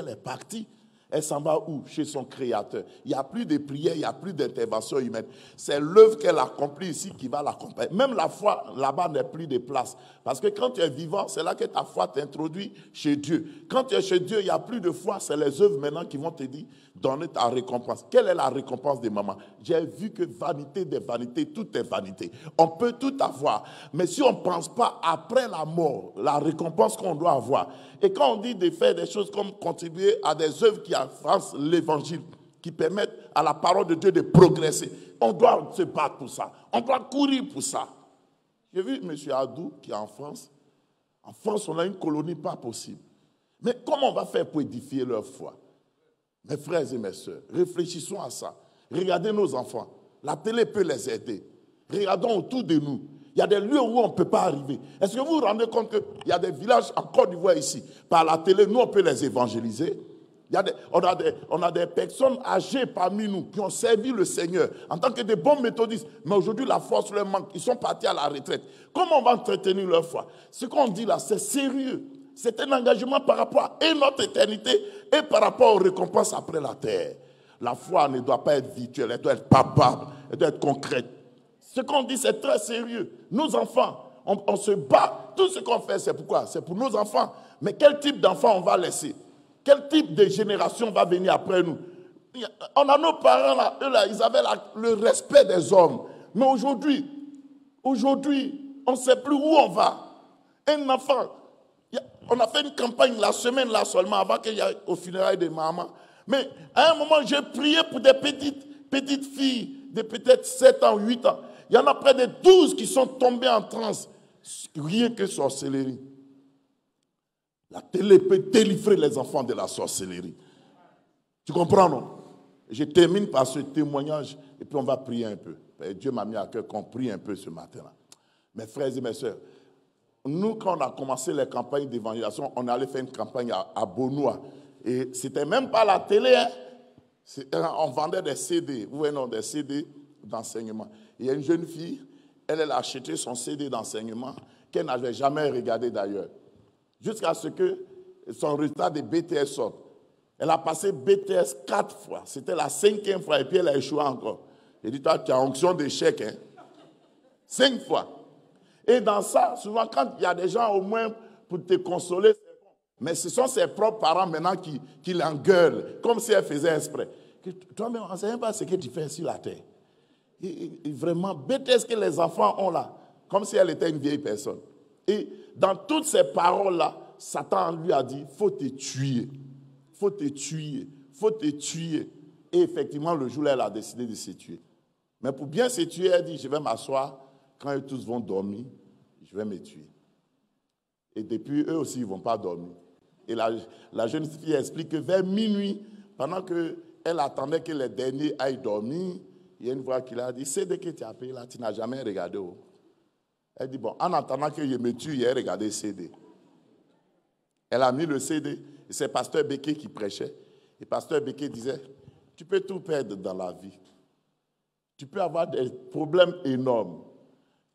Elle s'en va où? Chez son Créateur. Il n'y a plus de prière, il n'y a plus d'intervention humaine. C'est l'œuvre qu'elle accomplit ici qui va l'accompagner. Même la foi, là-bas, n'est plus de place. Parce que quand tu es vivant, c'est là que ta foi t'introduit chez Dieu. Quand tu es chez Dieu, il n'y a plus de foi. C'est les œuvres maintenant qui vont te dire, donner ta récompense. Quelle est la récompense de maman? J'ai vu que vanité des vanités, tout est vanité. On peut tout avoir. Mais si on ne pense pas après la mort, la récompense qu'on doit avoir. Et quand on dit de faire des choses comme contribuer à des œuvres qui avancent l'évangile, qui permettent à la parole de Dieu de progresser, on doit se battre pour ça. On doit courir pour ça. J'ai vu M. Adou qui est en France. En France, on a une colonie pas possible. Mais comment on va faire pour édifier leur foi? Mes frères et mes sœurs, réfléchissons à ça. Regardez nos enfants. La télé peut les aider. Regardons autour de nous. Il y a des lieux où on ne peut pas arriver. Est-ce que vous vous rendez compte qu'il y a des villages en Côte d'Ivoire ici? Par la télé, nous, on peut les évangéliser. On a des personnes âgées parmi nous qui ont servi le Seigneur en tant que des bons méthodistes. Mais aujourd'hui, la force leur manque. Ils sont partis à la retraite. Comment on va entretenir leur foi? Ce qu'on dit là, c'est sérieux. C'est un engagement par rapport à notre éternité et par rapport aux récompenses après la terre. La foi ne doit pas être virtuelle, elle doit être palpable, elle doit être concrète. Ce qu'on dit, c'est très sérieux. Nos enfants, on se bat. Tout ce qu'on fait, c'est pourquoi? C'est pour nos enfants. Mais quel type d'enfants on va laisser? Quel type de génération va venir après nous? On a nos parents, là, eux, là, ils avaient le respect des hommes. Mais aujourd'hui, on ne sait plus où on va. Un enfant, on a fait une campagne la semaine là seulement avant qu'il y ait au funérailles de maman. Mais à un moment, j'ai prié pour des petites filles de peut-être 7 ans, 8 ans. Il y en a près de 12 qui sont tombés en transe. Rien que sorcellerie. La télé peut délivrer les enfants de la sorcellerie. Tu comprends, non? Je termine par ce témoignage et puis on va prier un peu. Et Dieu m'a mis à cœur qu'on prie un peu ce matin-là. Mes frères et mes sœurs, nous, quand on a commencé les campagnes d'évangélisation, on allait faire une campagne à Beaunois. Et ce n'était même pas la télé. Hein. On vendait des CD, vous voyez, non, des CD d'enseignement. Il y a une jeune fille, elle a acheté son CD d'enseignement qu'elle n'avait jamais regardé d'ailleurs. Jusqu'à ce que son résultat de BTS sorte. Elle a passé BTS 4 fois. C'était la 5e fois et puis elle a échoué encore. J'ai dit, toi, tu as onction d'échec. Hein? 5 fois. Et dans ça, souvent, quand il y a des gens au moins pour te consoler, c'est bon. Mais ce sont ses propres parents maintenant qui l'engueulent, comme si elle faisait exprès. Toi-même, on ne sait pas ce que tu fais sur la terre. Et vraiment, bêtise que les enfants ont là, comme si elle était une vieille personne. Et dans toutes ces paroles-là, Satan lui a dit, il faut te tuer. Il faut te tuer. Il faut te tuer. Et effectivement, le jour-là, elle a décidé de se tuer. Mais pour bien se tuer, elle dit, je vais m'asseoir. Quand eux tous vont dormir, je vais me tuer. Et depuis, eux aussi, ils ne vont pas dormir. Et la jeune fille explique que vers minuit, pendant qu'elle attendait que les derniers aillent dormir, il y a une voix qui l'a dit, c'est de que tu as payé là, tu n'as jamais regardé. Oh. Elle dit, bon, en attendant que je me tue, j'ai regardé le CD. Elle a mis le CD, et c'est Pasteur Béquet qui prêchait. Et Pasteur Béquet disait, tu peux tout perdre dans la vie. Tu peux avoir des problèmes énormes.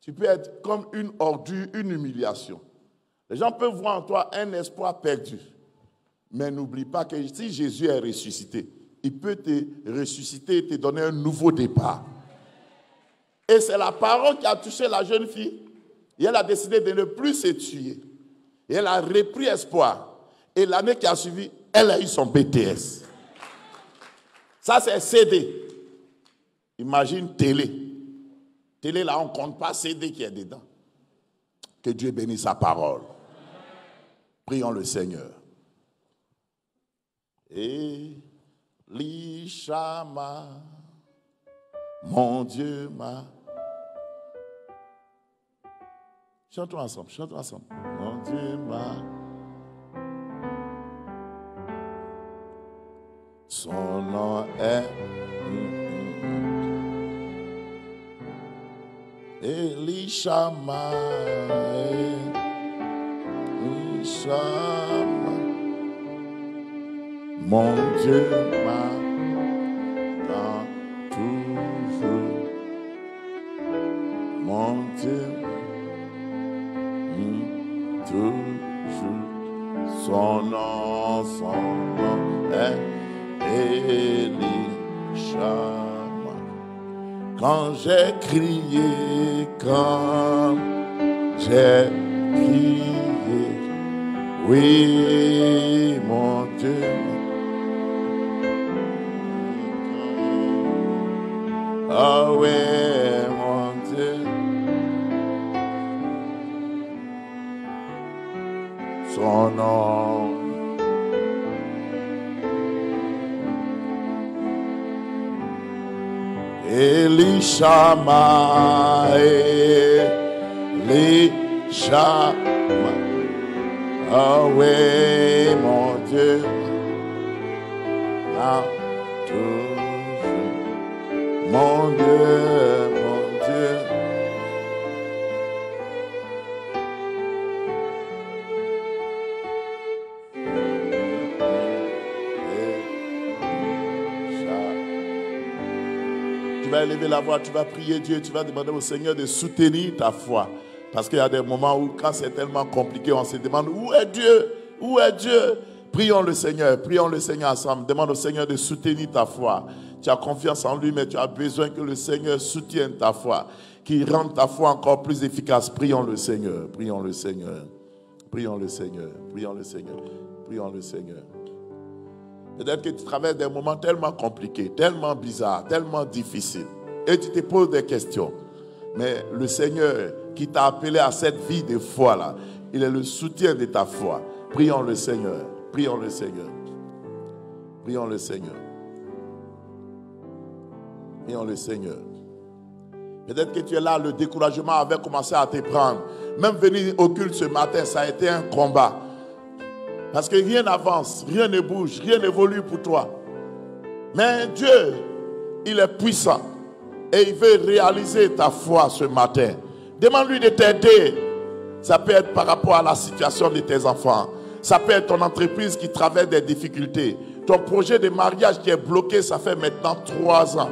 Tu peux être comme une ordure, une humiliation. Les gens peuvent voir en toi un espoir perdu. Mais n'oublie pas que si Jésus est ressuscité, il peut te ressusciter et te donner un nouveau départ. Et c'est la parole qui a touché la jeune fille. Et elle a décidé de ne plus se tuer. Et elle a repris espoir. Et l'année qui a suivi, elle a eu son BTS. Ça, c'est CD. Imagine télé. Télé, là, on ne compte pas CD qui est dedans. Que Dieu bénisse sa parole. Prions le Seigneur. Elishama, mon Dieu m'a. Chantons ensemble, chantons ensemble. Mon Dieu m'a. Son nom est Elishama, Elishama, mon Dieu m'attend toujours, mon Dieu toujours, son nom est Elishama. Quand j'ai crié, oui, mon Dieu. Ah oui, mon Dieu. Son nom. Elishama, Elishama, ah oui, mon Dieu, ah, toujours, mon Dieu, mon Dieu. Tu vas élever la voix, tu vas prier Dieu, tu vas demander au Seigneur de soutenir ta foi. Parce qu'il y a des moments où, quand c'est tellement compliqué, on se demande où est Dieu? Où est Dieu? Prions le Seigneur ensemble. Demande au Seigneur de soutenir ta foi. Tu as confiance en lui, mais tu as besoin que le Seigneur soutienne ta foi, qu'il rende ta foi encore plus efficace. Prions le Seigneur, prions le Seigneur, prions le Seigneur, prions le Seigneur, prions le Seigneur. Peut-être que tu traverses des moments tellement compliqués, tellement bizarres, tellement difficiles, et tu te poses des questions. Mais le Seigneur qui t'a appelé à cette vie de foi-là, il est le soutien de ta foi. Prions le Seigneur, prions le Seigneur, prions le Seigneur, prions le Seigneur. Peut-être que tu es là, le découragement avait commencé à te prendre. Même venir au culte ce matin, ça a été un combat. Parce que rien n'avance, rien ne bouge, rien n'évolue pour toi. Mais Dieu, il est puissant. Et il veut réaliser ta foi ce matin. Demande-lui de t'aider. Ça peut être par rapport à la situation de tes enfants. Ça peut être ton entreprise qui traverse des difficultés. Ton projet de mariage qui est bloqué, ça fait maintenant 3 ans.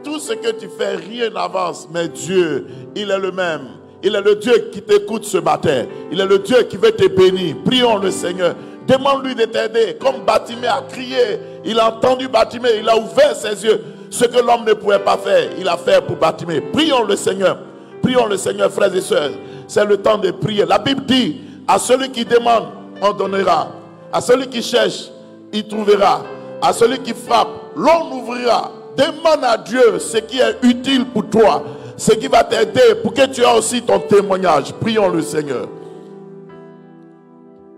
Tout ce que tu fais, rien n'avance. Mais Dieu, il est le même. Il est le Dieu qui t'écoute ce matin. Il est le Dieu qui veut te bénir. Prions le Seigneur. Demande-lui de t'aider. Comme Bartimée a crié, il a entendu Bartimée, il a ouvert ses yeux. Ce que l'homme ne pouvait pas faire, il a fait pour Bartimée. Prions le Seigneur. Prions le Seigneur, frères et sœurs. C'est le temps de prier. La Bible dit, à celui qui demande, on donnera. À celui qui cherche, il trouvera. À celui qui frappe, l'on ouvrira. Demande à Dieu ce qui est utile pour toi. Ce qui va t'aider pour que tu aies aussi ton témoignage. Prions le Seigneur.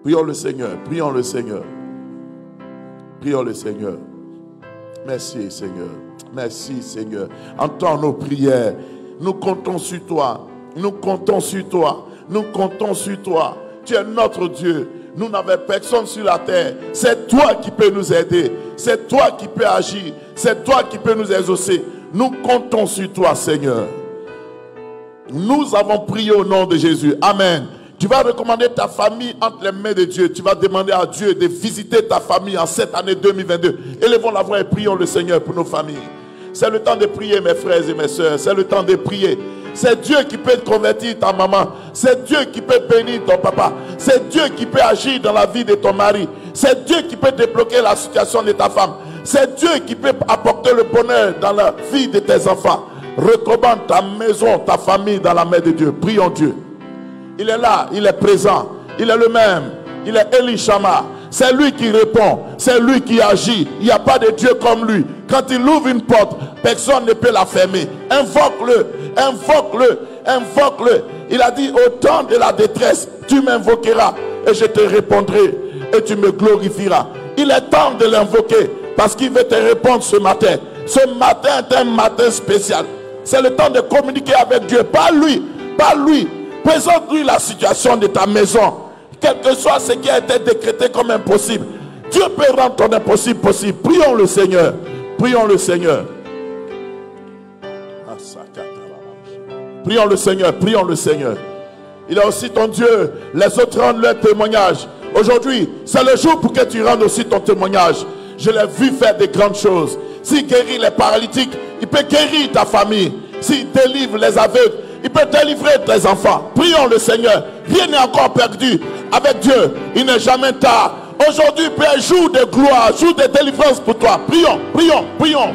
Prions le Seigneur. Prions le Seigneur. Prions le Seigneur. Merci Seigneur. Merci Seigneur. Entends nos prières. Nous comptons sur toi. Nous comptons sur toi. Nous comptons sur toi. Tu es notre Dieu. Nous n'avons personne sur la terre. C'est toi qui peux nous aider. C'est toi qui peux agir. C'est toi qui peux nous exaucer. Nous comptons sur toi Seigneur. Nous avons prié au nom de Jésus. Amen. Tu vas recommander ta famille entre les mains de Dieu. Tu vas demander à Dieu de visiter ta famille en cette année 2022. Élevons la voix et prions le Seigneur pour nos familles. C'est le temps de prier mes frères et mes soeurs. C'est le temps de prier. C'est Dieu qui peut convertir ta maman. C'est Dieu qui peut bénir ton papa. C'est Dieu qui peut agir dans la vie de ton mari. C'est Dieu qui peut débloquer la situation de ta femme. C'est Dieu qui peut apporter le bonheur dans la vie de tes enfants. Recommande ta maison, ta famille dans la main de Dieu. Prions Dieu. Il est là, il est présent. Il est le même. Il est Eli Shama. C'est lui qui répond. C'est lui qui agit. Il n'y a pas de Dieu comme lui. Quand il ouvre une porte, personne ne peut la fermer. Invoque-le. Invoque-le. Invoque-le. Il a dit au temps de la détresse, tu m'invoqueras et je te répondrai et tu me glorifieras. Il est temps de l'invoquer parce qu'il veut te répondre ce matin. Ce matin est un matin spécial. C'est le temps de communiquer avec Dieu. Pas lui. Pas lui. Présente-lui la situation de ta maison. Quel que soit ce qui a été décrété comme impossible. Dieu peut rendre ton impossible possible. Prions le Seigneur. Prions le Seigneur. Prions le Seigneur. Prions le Seigneur. Il est aussi ton Dieu. Les autres rendent leur témoignage. Aujourd'hui, c'est le jour pour que tu rendes aussi ton témoignage. Je l'ai vu faire de grandes choses. S'il guérit les paralytiques, il peut guérir ta famille. S'il délivre les aveugles, il peut délivrer tes enfants. Prions le Seigneur. Rien n'est encore perdu. Avec Dieu, il n'est jamais tard. Aujourd'hui peut être jour de gloire, jour de délivrance pour toi. Prions, prions, prions.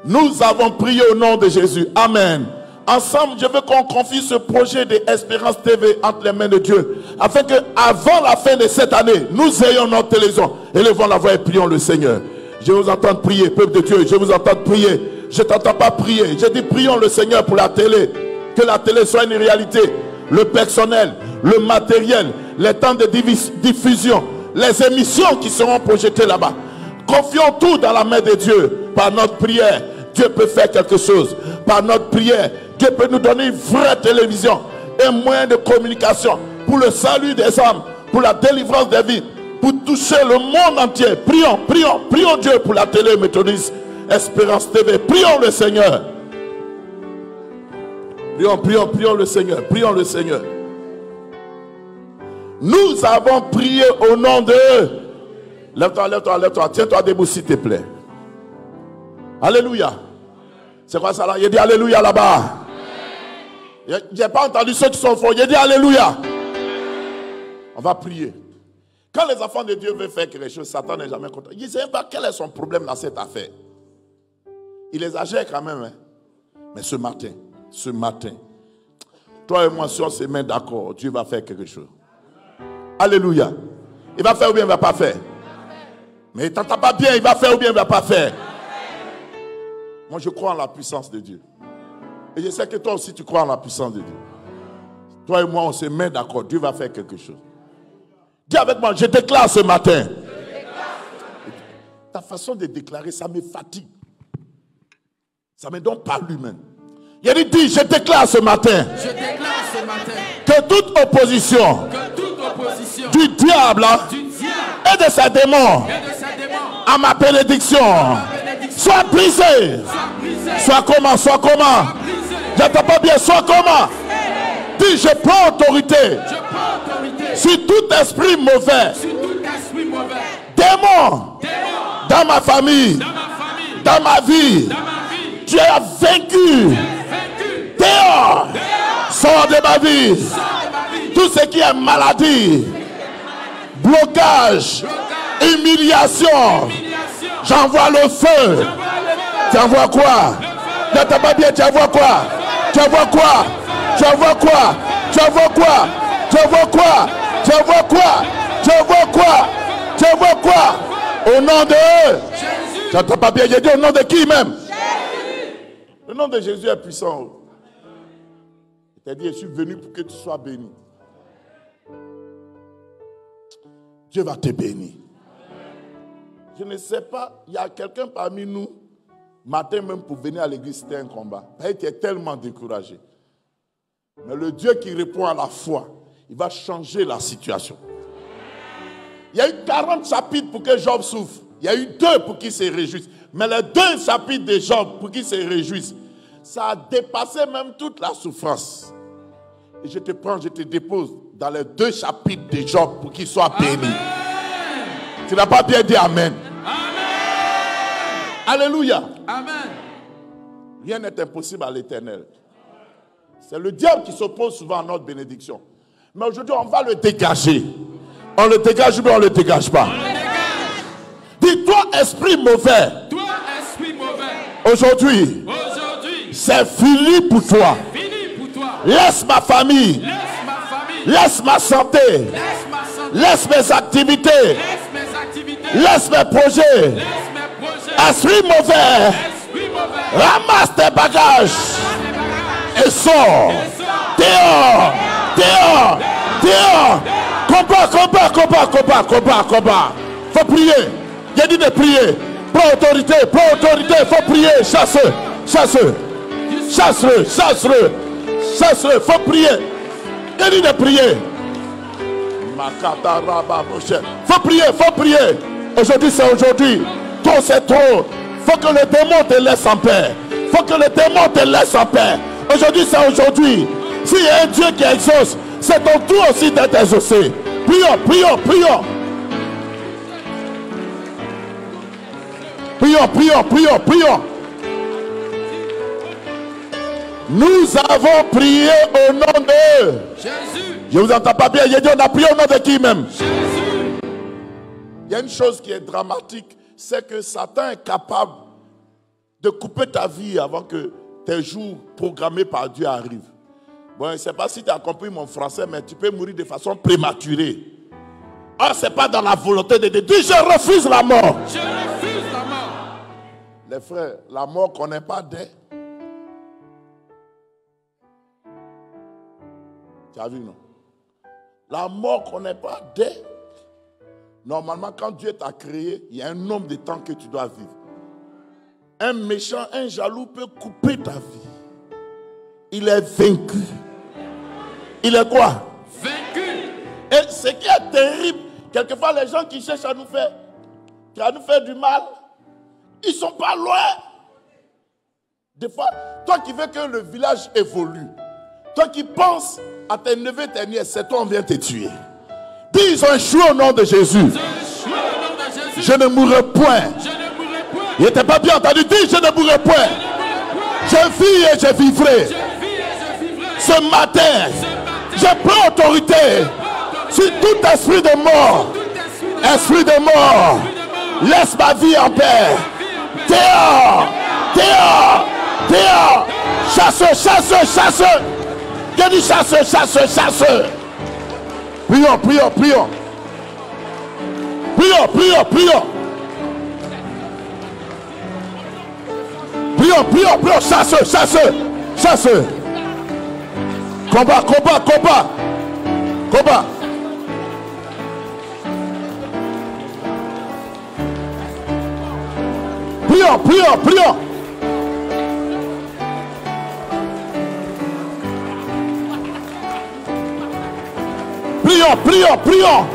Nous avons prié au nom de Jésus. Amen. Ensemble, je veux qu'on confie ce projet d'Espérance TV entre les mains de Dieu. Afin que avant la fin de cette année, nous ayons notre télévision. Élevons la voix et prions le Seigneur. Je vous entends prier, peuple de Dieu. Je vous entends prier. Je ne t'entends pas prier. Je dis prions le Seigneur pour la télé. Que la télé soit une réalité. Le personnel, le matériel, les temps de diffusion, les émissions qui seront projetées là-bas. Confions tout dans la main de Dieu. Par notre prière, Dieu peut faire quelque chose. Par notre prière, Dieu peut nous donner une vraie télévision. Un moyen de communication pour le salut des âmes, pour la délivrance des vies, pour toucher le monde entier. Prions, prions, prions Dieu pour la télé méthodiste Espérance TV. Prions le Seigneur. Prions, prions, prions le Seigneur. Prions le Seigneur. Nous avons prié au nom de... Lève-toi, lève-toi, lève-toi. Tiens-toi debout s'il te plaît. Alléluia. C'est quoi ça là? Il dit Alléluia là-bas. Je n'ai pas entendu ceux qui sont forts. Il dit Alléluia. On va prier. Quand les enfants de Dieu veulent faire quelque chose, Satan n'est jamais content. Il ne sait pas quel est son problème dans cette affaire. Il les agère quand même. Hein? Mais ce matin, toi et moi, si on se met d'accord, Dieu va faire quelque chose. Alléluia. Il va faire ou bien il ne va pas faire? Mais il ne t'entend pas bien, il va faire ou bien il ne va pas faire? Moi, je crois en la puissance de Dieu. Et je sais que toi aussi, tu crois en la puissance de Dieu. Toi et moi, on se met d'accord. Dieu va faire quelque chose. Dis avec moi, je déclare ce matin. Ta façon de déclarer, ça me fatigue. Ça me donne pas lui-même. Il a dit, je déclare ce matin. Je déclare ce matin Que toute opposition du diable et de ses démons à ma bénédiction soit brisée. Soit comment? J'entends pas bien, soit comment? Dis, je prends autorité sur tout esprit mauvais, démon dans ma famille, dans ma vie. Tu as vaincu. Dehors, sors de ma vie. Tout ce qui est maladie, blocage, humiliation, j'envoie le feu. Tu envoies quoi? N'entends pas bien, tu envoies quoi? Tu envoies quoi? Tu envoies quoi? Tu envoies quoi? Tu envoies quoi? Tu envoies quoi? Tu envoies quoi? Tu envoies quoi? Au nom de eux. Tu n'entends pas bien, j'ai dit au nom de qui même? Le nom de Jésus est puissant. Il t'a dit, je suis venu pour que tu sois béni. Dieu va te bénir. Je ne sais pas, il y a quelqu'un parmi nous, matin même pour venir à l'église, c'était un combat. Il était tellement découragé. Mais le Dieu qui répond à la foi, il va changer la situation. Il y a eu 40 chapitres pour que Job souffre. Il y a eu 2 pour qu'il se réjouisse. Mais les 2 chapitres de Job pour qu'il se réjouisse, ça a dépassé même toute la souffrance. Et je te prends, je te dépose dans les 2 chapitres de Job pour qu'il soit béni. Tu n'as pas bien dit Amen. Amen. Alléluia. Amen. Rien n'est impossible à l'Éternel. C'est le diable qui s'oppose souvent à notre bénédiction. Mais aujourd'hui, on va le dégager. On le dégage ou on ne le dégage pas? Dis-toi, esprit mauvais. Toi, esprit mauvais. Aujourd'hui, c'est fini pour toi. Laisse ma famille. Laisse ma santé. Laisse mes activités. Laisse mes projets. Esprit mauvais. Ramasse tes bagages. Et sors. Dehors. Dehors. Dehors. Combat. Faut prier. J'ai dit de prier. Prends autorité. Faut prier. Chasse-le. Faut prier. J'ai dit de prier. Faut prier. Aujourd'hui, c'est aujourd'hui. Trop, c'est trop. Faut que le démon te laisse en paix. Aujourd'hui, c'est aujourd'hui. S'il y a un Dieu qui exauce, c'est ton tour aussi d'être exaucé. Prions. Nous avons prié au nom de Jésus. Je vous entends pas bien. J'ai dit on a prié au nom de qui même? Jésus. Il y a une chose qui est dramatique, c'est que Satan est capable de couper ta vie avant que tes jours programmés par Dieu arrivent. Bon, je ne sais pas si tu as compris mon français, mais tu peux mourir de façon prématurée. Or, ce n'est pas dans la volonté de Dieu. Dis, je refuse la mort. Les frères, la mort qu'on n'est pas des. Tu as vu, non? La mort qu'on n'est pas des. Normalement, quand Dieu t'a créé, il y a un nombre de temps que tu dois vivre. Un méchant, un jaloux peut couper ta vie. Il est vaincu. Il est quoi? Vaincu. Et ce qui est terrible, quelquefois les gens qui cherchent à nous faire du mal, ils ne sont pas loin. Des fois, toi qui veux que le village évolue, toi qui penses à tes neveux, tes nièces, c'est toi on vient te tuer. Dis, ils ont échoué au nom de Jésus. Je ne mourrai point. Il n'était pas bien entendu. Dis, je ne mourrai point. Je vis et je vivrai. Ce matin, je prends autorité Sur tout esprit de mort. Esprit de mort. Laisse ma vie en paix. Dehors. Dehors. Dehors. Chasseur, chasseur, chasseur. J'ai dit chasseur, chasseur, chasseur. Prions, prions, prions. Prions, prions, prions. Prions, prions, prions. Chasseur, chasseur, chasseur. Combat, combat, combat. Combat. Prions, prions, prions. Prions, prions, prions.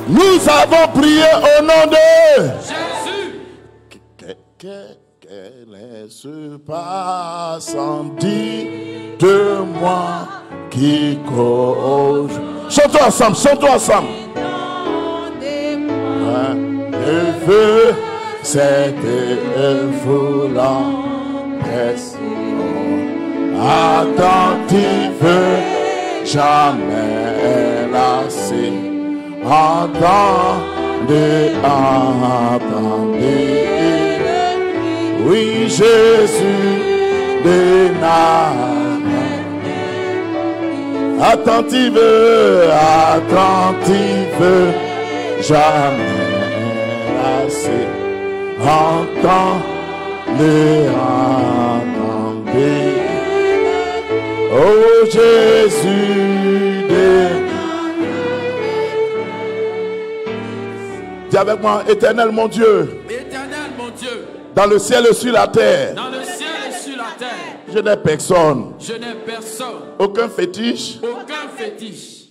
Nous avons prié au nom de Jésus. Qu'elle se passe en dit de moi qui cause. Chantons ensemble, chantons ensemble. Le feu, c'était un volant attentif, jamais lassé. Entendez, entendez. Oui, Jésus de Nazareth. Attentive, attentive, jamais lassé. Entendez, entendez. Oh Jésus de Nazareth. Dis avec moi, éternel mon Dieu. Éternel mon Dieu. Dans le ciel et sur la terre. Dans le ciel et sur la terre. Je n'ai personne. Je n'ai personne. Aucun fétiche. Aucun fétiche.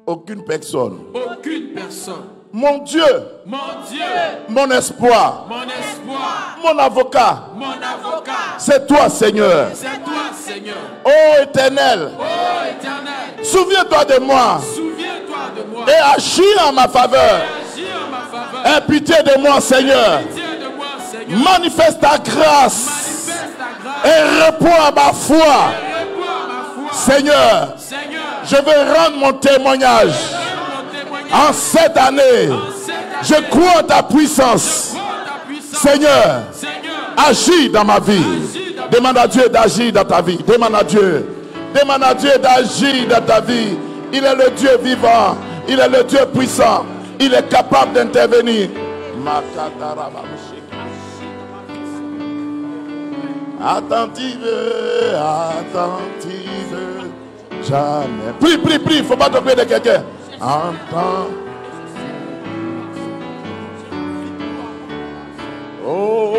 Aucune personne. Aucune personne. Mon Dieu. Mon Dieu. Mon espoir. Mon espoir. Mon avocat. Mon avocat. C'est toi, Seigneur. C'est toi, Seigneur. Ô Éternel. Ô Éternel. Souviens-toi de moi. Souviens-toi de moi. Et agis en ma faveur. Agis en ma faveur. Aie pitié de moi, Seigneur. Pitié de moi, Seigneur. Manifeste ta grâce. Manifeste ta grâce. Et réponds à ma foi. Réponds à ma foi. Seigneur, Seigneur, je veux rendre mon témoignage. En cette année, je crois en ta puissance. Seigneur, agis dans ma vie. Demande à Dieu d'agir dans ta vie. Demande à Dieu. Demande à Dieu d'agir dans ta vie. Il est le Dieu vivant. Il est le Dieu puissant. Il est capable d'intervenir. Attentive, attentive, jamais. Prie, prie, prie. Il ne faut pas t'oublier de quelqu'un. Entends. Oh.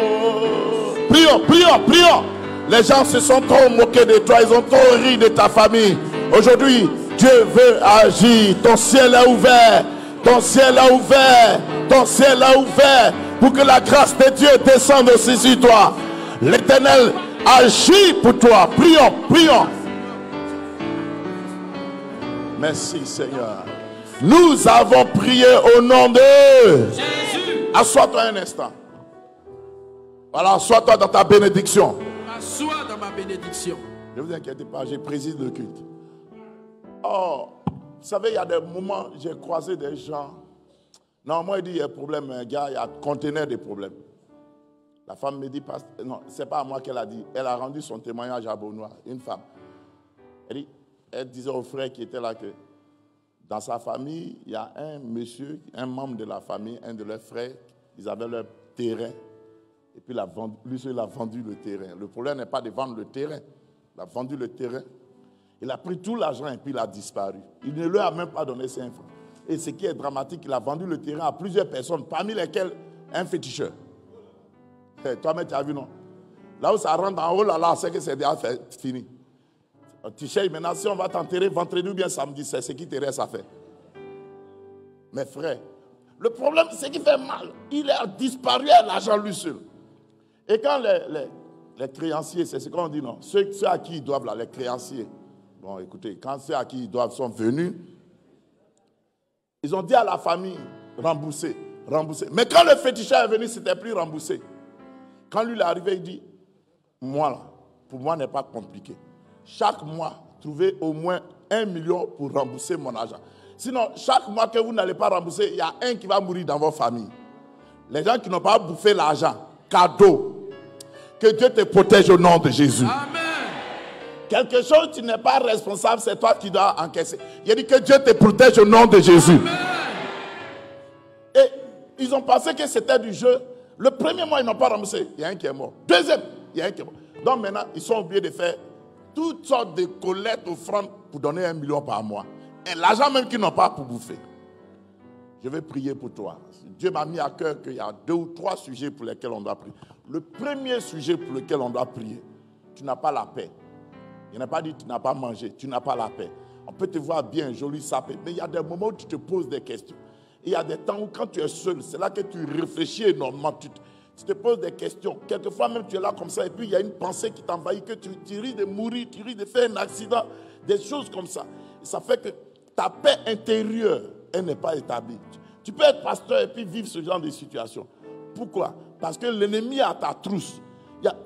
Prions, prions, prions. Les gens se sont trop moqués de toi. Ils ont trop ri de ta famille. Aujourd'hui, Dieu veut agir. Ton ciel est ouvert. Ton ciel est ouvert. Ton ciel est ouvert. Pour que la grâce de Dieu descende aussi sur toi. L'Éternel agit pour toi. Prions, prions. Merci Seigneur. Nous avons prié au nom de Jésus. Assois-toi un instant. Voilà, assois-toi dans ta bénédiction. Assois dans ma bénédiction. Ne vous inquiétez pas, je préside le culte. Oh, vous savez, il y a des moments, j'ai croisé des gens. Non, moi, il dit, il y a un problème, un gars, il y a un conteneur de problèmes. La femme me dit, non, ce n'est pas à moi qu'elle a dit. Elle a rendu son témoignage à Beaunois, une femme. Elle disait au frère qui était là que dans sa famille, il y a un monsieur, un membre de la famille, un de leurs frères, ils avaient leur terrain. Et puis, lui, il a vendu le terrain. Le problème n'est pas de vendre le terrain. Il a vendu le terrain. Il a pris tout l'argent et puis il a disparu. Il ne leur a même pas donné 5 francs. Et ce qui est dramatique, il a vendu le terrain à plusieurs personnes, parmi lesquelles un féticheur. Hey, toi-même, tu as vu, non? Là où ça rentre en haut, là, c'est que c'est déjà fini. Tu cherches maintenant, si on va t'enterrer vendredi ou bien samedi, c'est ce qui te reste à faire. Mes frères, le problème, c'est qu'il fait mal. Il a disparu à l'argent lui seul. Et quand les créanciers, c'est ce qu'on dit, non? Ceux à qui ils doivent, là, les créanciers. Bon, écoutez, quand ceux à qui ils doivent sont venus, ils ont dit à la famille, rembourser, rembourser. Mais quand le féticheur est venu, c'était plus remboursé. Quand lui est arrivé, il dit, moi là, pour moi, n'est pas compliqué. Chaque mois, trouver au moins 1 million pour rembourser mon argent. Sinon, chaque mois que vous n'allez pas rembourser, il y a un qui va mourir dans votre famille. Les gens qui n'ont pas bouffé l'argent, cadeau. Que Dieu te protège au nom de Jésus. Amen. Quelque chose, tu n'es pas responsable, c'est toi qui dois encaisser. Il a dit que Dieu te protège au nom de Jésus. Amen. Et ils ont pensé que c'était du jeu. Le premier mois, ils n'ont pas remboursé. Il y a un qui est mort. Deuxième, il y a un qui est mort. Donc maintenant, ils sont obligés de faire toutes sortes de collectes, offrandes pour donner 1 million par mois. Et l'argent même qu'ils n'ont pas pour bouffer. Je vais prier pour toi. Dieu m'a mis à cœur qu'il y a 2 ou 3 sujets pour lesquels on doit prier. Le premier sujet pour lequel on doit prier, tu n'as pas la paix. Il n'a pas dit tu n'as pas mangé, tu n'as pas la paix. On peut te voir bien, joli, sapé, mais il y a des moments où tu te poses des questions. Il y a des temps où quand tu es seul, c'est là que tu réfléchis énormément, tu te poses des questions. Quelquefois même tu es là comme ça et puis il y a une pensée qui t'envahit, que tu risques de mourir, tu risques de faire un accident, des choses comme ça. Et ça fait que ta paix intérieure, elle n'est pas établie. Tu peux être pasteur et puis vivre ce genre de situation. Pourquoi? Parce que l'ennemi a ta trousse.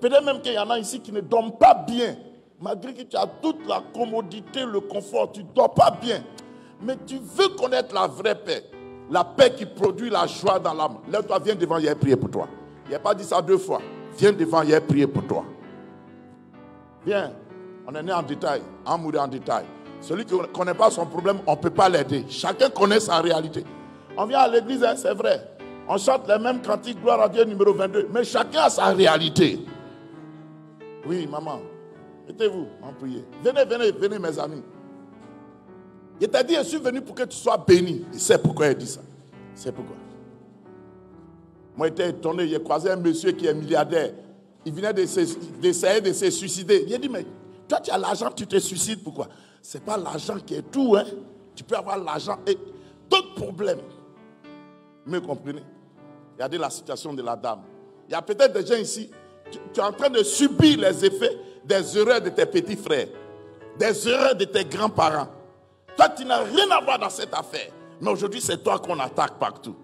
Peut-être même qu'il y en a ici qui ne dorment pas bien. Malgré que tu as toute la commodité, le confort, tu ne dors pas bien. Mais tu veux connaître la vraie paix. La paix qui produit la joie dans l'âme. Lève-toi, viens devant, il y a prié pour toi. Il n'a pas dit ça 2 fois. Viens devant, il y a prié pour toi. Viens. On est né en détail, on mourir en détail. Celui qui ne connaît pas son problème, on ne peut pas l'aider. Chacun connaît sa réalité. On vient à l'église, hein, c'est vrai. On chante les mêmes cantiques, gloire à Dieu, numéro 22. Mais chacun a sa réalité. Oui, maman. Mettez-vous en prière. Venez, venez, venez, mes amis. Il t'a dit, je suis venu pour que tu sois béni. Il sait pourquoi il dit ça. C'est pourquoi. Moi, j'étais étonné. J'ai croisé un monsieur qui est milliardaire. Il venait d'essayer de se suicider. Il a dit, mais toi, tu as l'argent, tu te suicides. Pourquoi? Ce n'est pas l'argent qui est tout. Hein. Tu peux avoir l'argent et d'autres problèmes. Vous me comprenez? Regardez la situation de la dame. Il y a peut-être des gens ici, tu es en train de subir les effets des erreurs de tes petits frères, des erreurs de tes grands-parents. Toi, tu n'as rien à voir dans cette affaire. Mais aujourd'hui, c'est toi qu'on attaque partout.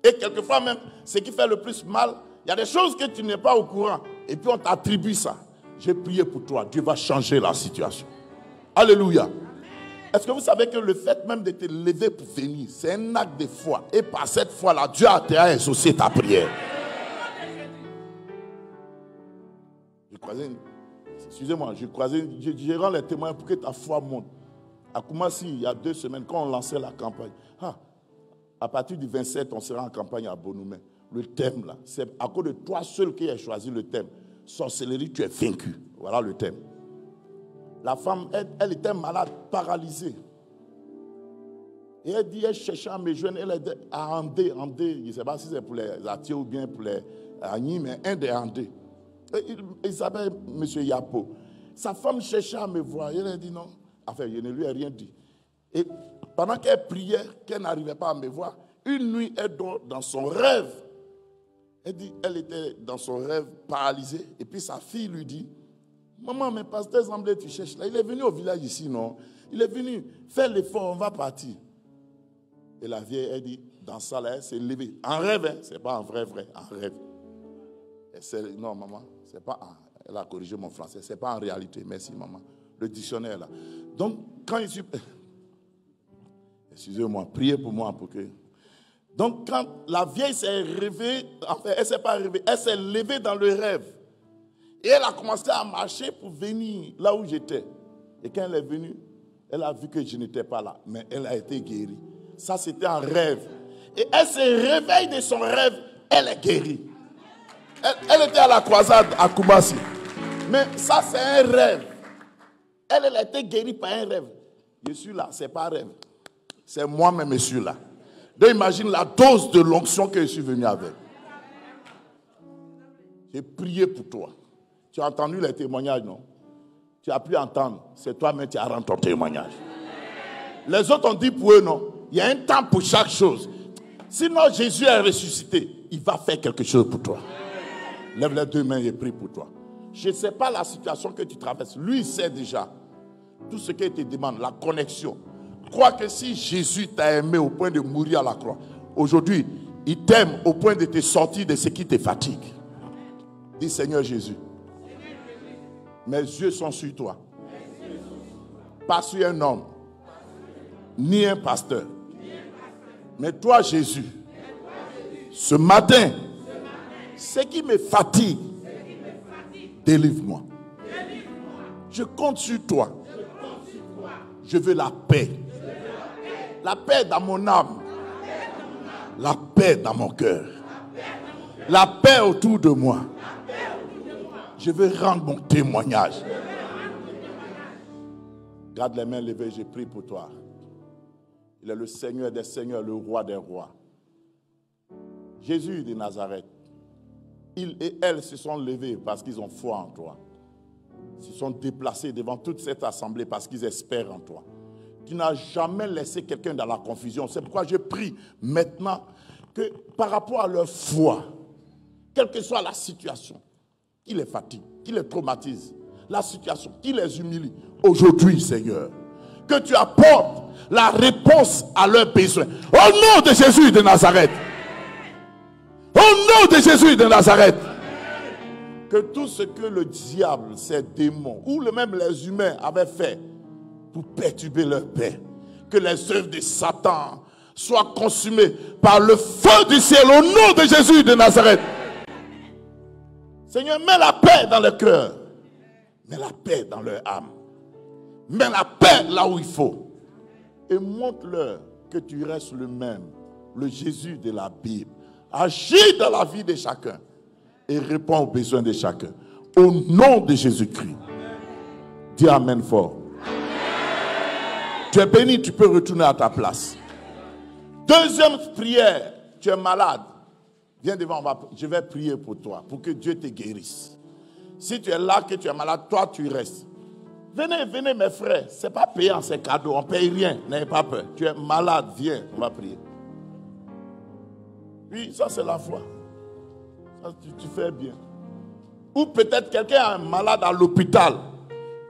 Et quelquefois même, ce qui fait le plus mal, il y a des choses que tu n'es pas au courant. Et puis on t'attribue ça. J'ai prié pour toi. Dieu va changer la situation. Alléluia. Est-ce que vous savez que le fait même de te lever pour venir, c'est un acte de foi. Et par cette foi-là, Dieu a exaucé ta prière. Excusez-moi, je rends les témoins pour que ta foi monte. À Koumassi, il y a 2 semaines, quand on lançait la campagne, à partir du 27, on sera en campagne à Bonoumé. Le thème là, c'est à cause de toi seul qui as choisi le thème. Sorcellerie, tu es vaincu. Voilà le thème. La femme, elle était malade, paralysée. Et elle dit, elle cherchait à me joindre, elle était à Andé. Je ne sais pas si c'est pour les Atiers ou bien pour les Agni, mais un des Andé. Il s'appelle M. Yapo. Sa femme cherchait à me voir. Elle a dit non. Enfin, je ne lui ai rien dit. Et pendant qu'elle priait, qu'elle n'arrivait pas à me voir, une nuit, elle dort dans son rêve. Elle dit, elle était dans son rêve paralysée. Et puis sa fille lui dit, maman, mais pasteur Zamblé, tu cherches là. Il est venu au village ici, non? Il est venu faire l'effort, on va partir. Et la vieille, elle dit, dans ça là, elle s'est levée. En rêve, hein? Ce n'est pas en vrai, en rêve. Non, maman, c'est pas. Elle a corrigé mon français, c'est pas en réalité. Merci, maman. Le dictionnaire là. Donc, quand il suis. Excusez-moi, priez pour moi pour que. Donc, quand la vieille s'est réveillée, enfin, elle ne s'est pas réveillée, elle s'est levée dans le rêve. Et elle a commencé à marcher pour venir là où j'étais. Et quand elle est venue, elle a vu que je n'étais pas là. Mais elle a été guérie. Ça, c'était un rêve. Et elle se réveille de son rêve, elle est guérie. Elle était à la croisade à Koumassi. Mais ça, c'est un rêve. Elle a été guérie par un rêve. Je suis là, ce n'est pas un rêve. C'est moi-même, je suis là. Donc imagine la dose de l'onction que je suis venu avec. J'ai prié pour toi. Tu as entendu les témoignages, non? Tu as pu entendre. C'est toi-même qui as rendu ton témoignage. Les autres ont dit pour eux, non. Il y a un temps pour chaque chose. Sinon, Jésus est ressuscité. Il va faire quelque chose pour toi. Lève les 2 mains et prie pour toi. Je ne sais pas la situation que tu traverses. Lui, il sait déjà. Tout ce qu'il te demande, la connexion. Crois que si Jésus t'a aimé au point de mourir à la croix, aujourd'hui, il t'aime au point de te sortir de ce qui te fatigue. Dis Seigneur Jésus, mes yeux sont sur toi. Pas sur un homme. ni un pasteur. Mais toi, Jésus, ce matin, ce qui me fatigue, délivre-moi. Je compte sur toi. Je veux la paix. La paix dans mon âme. La paix dans mon cœur. La paix autour de moi. Je veux rendre mon témoignage. Garde les mains levées, je prie pour toi. Il est le Seigneur des seigneurs, le roi des rois. Jésus de Nazareth. Il et elle se sont levés parce qu'ils ont foi en toi. Ils se sont déplacés devant toute cette assemblée parce qu'ils espèrent en toi. Tu n'as jamais laissé quelqu'un dans la confusion. C'est pourquoi je prie maintenant que par rapport à leur foi, quelle que soit la situation, qui les fatigue, qui les traumatise, la situation, qui les humilie, aujourd'hui, Seigneur, que tu apportes la réponse à leurs besoins. Au nom de Jésus de Nazareth. Au nom de Jésus de Nazareth. Que tout ce que le diable, ces démons, ou même les humains avaient fait pour perturber leur paix, que les œuvres de Satan soient consumées par le feu du ciel au nom de Jésus de Nazareth. Seigneur, mets la paix dans le cœur, mets la paix dans leur âme, mets la paix là où il faut et montre-leur que tu restes le même, le Jésus de la Bible. Agis dans la vie de chacun et réponds aux besoins de chacun. Au nom de Jésus-Christ. Dis Amen fort. Tu es béni, tu peux retourner à ta place. Deuxième prière, tu es malade. Viens devant, je vais prier pour toi, pour que Dieu te guérisse. Si tu es là, que tu es malade, toi tu restes. Venez, venez mes frères, ce n'est pas payant, c'est cadeau, on ne paye rien, n'ayez pas peur. Tu es malade, viens, on va prier. Oui, ça c'est la foi. Ça, tu fais bien. Ou peut-être quelqu'un a un malade à l'hôpital.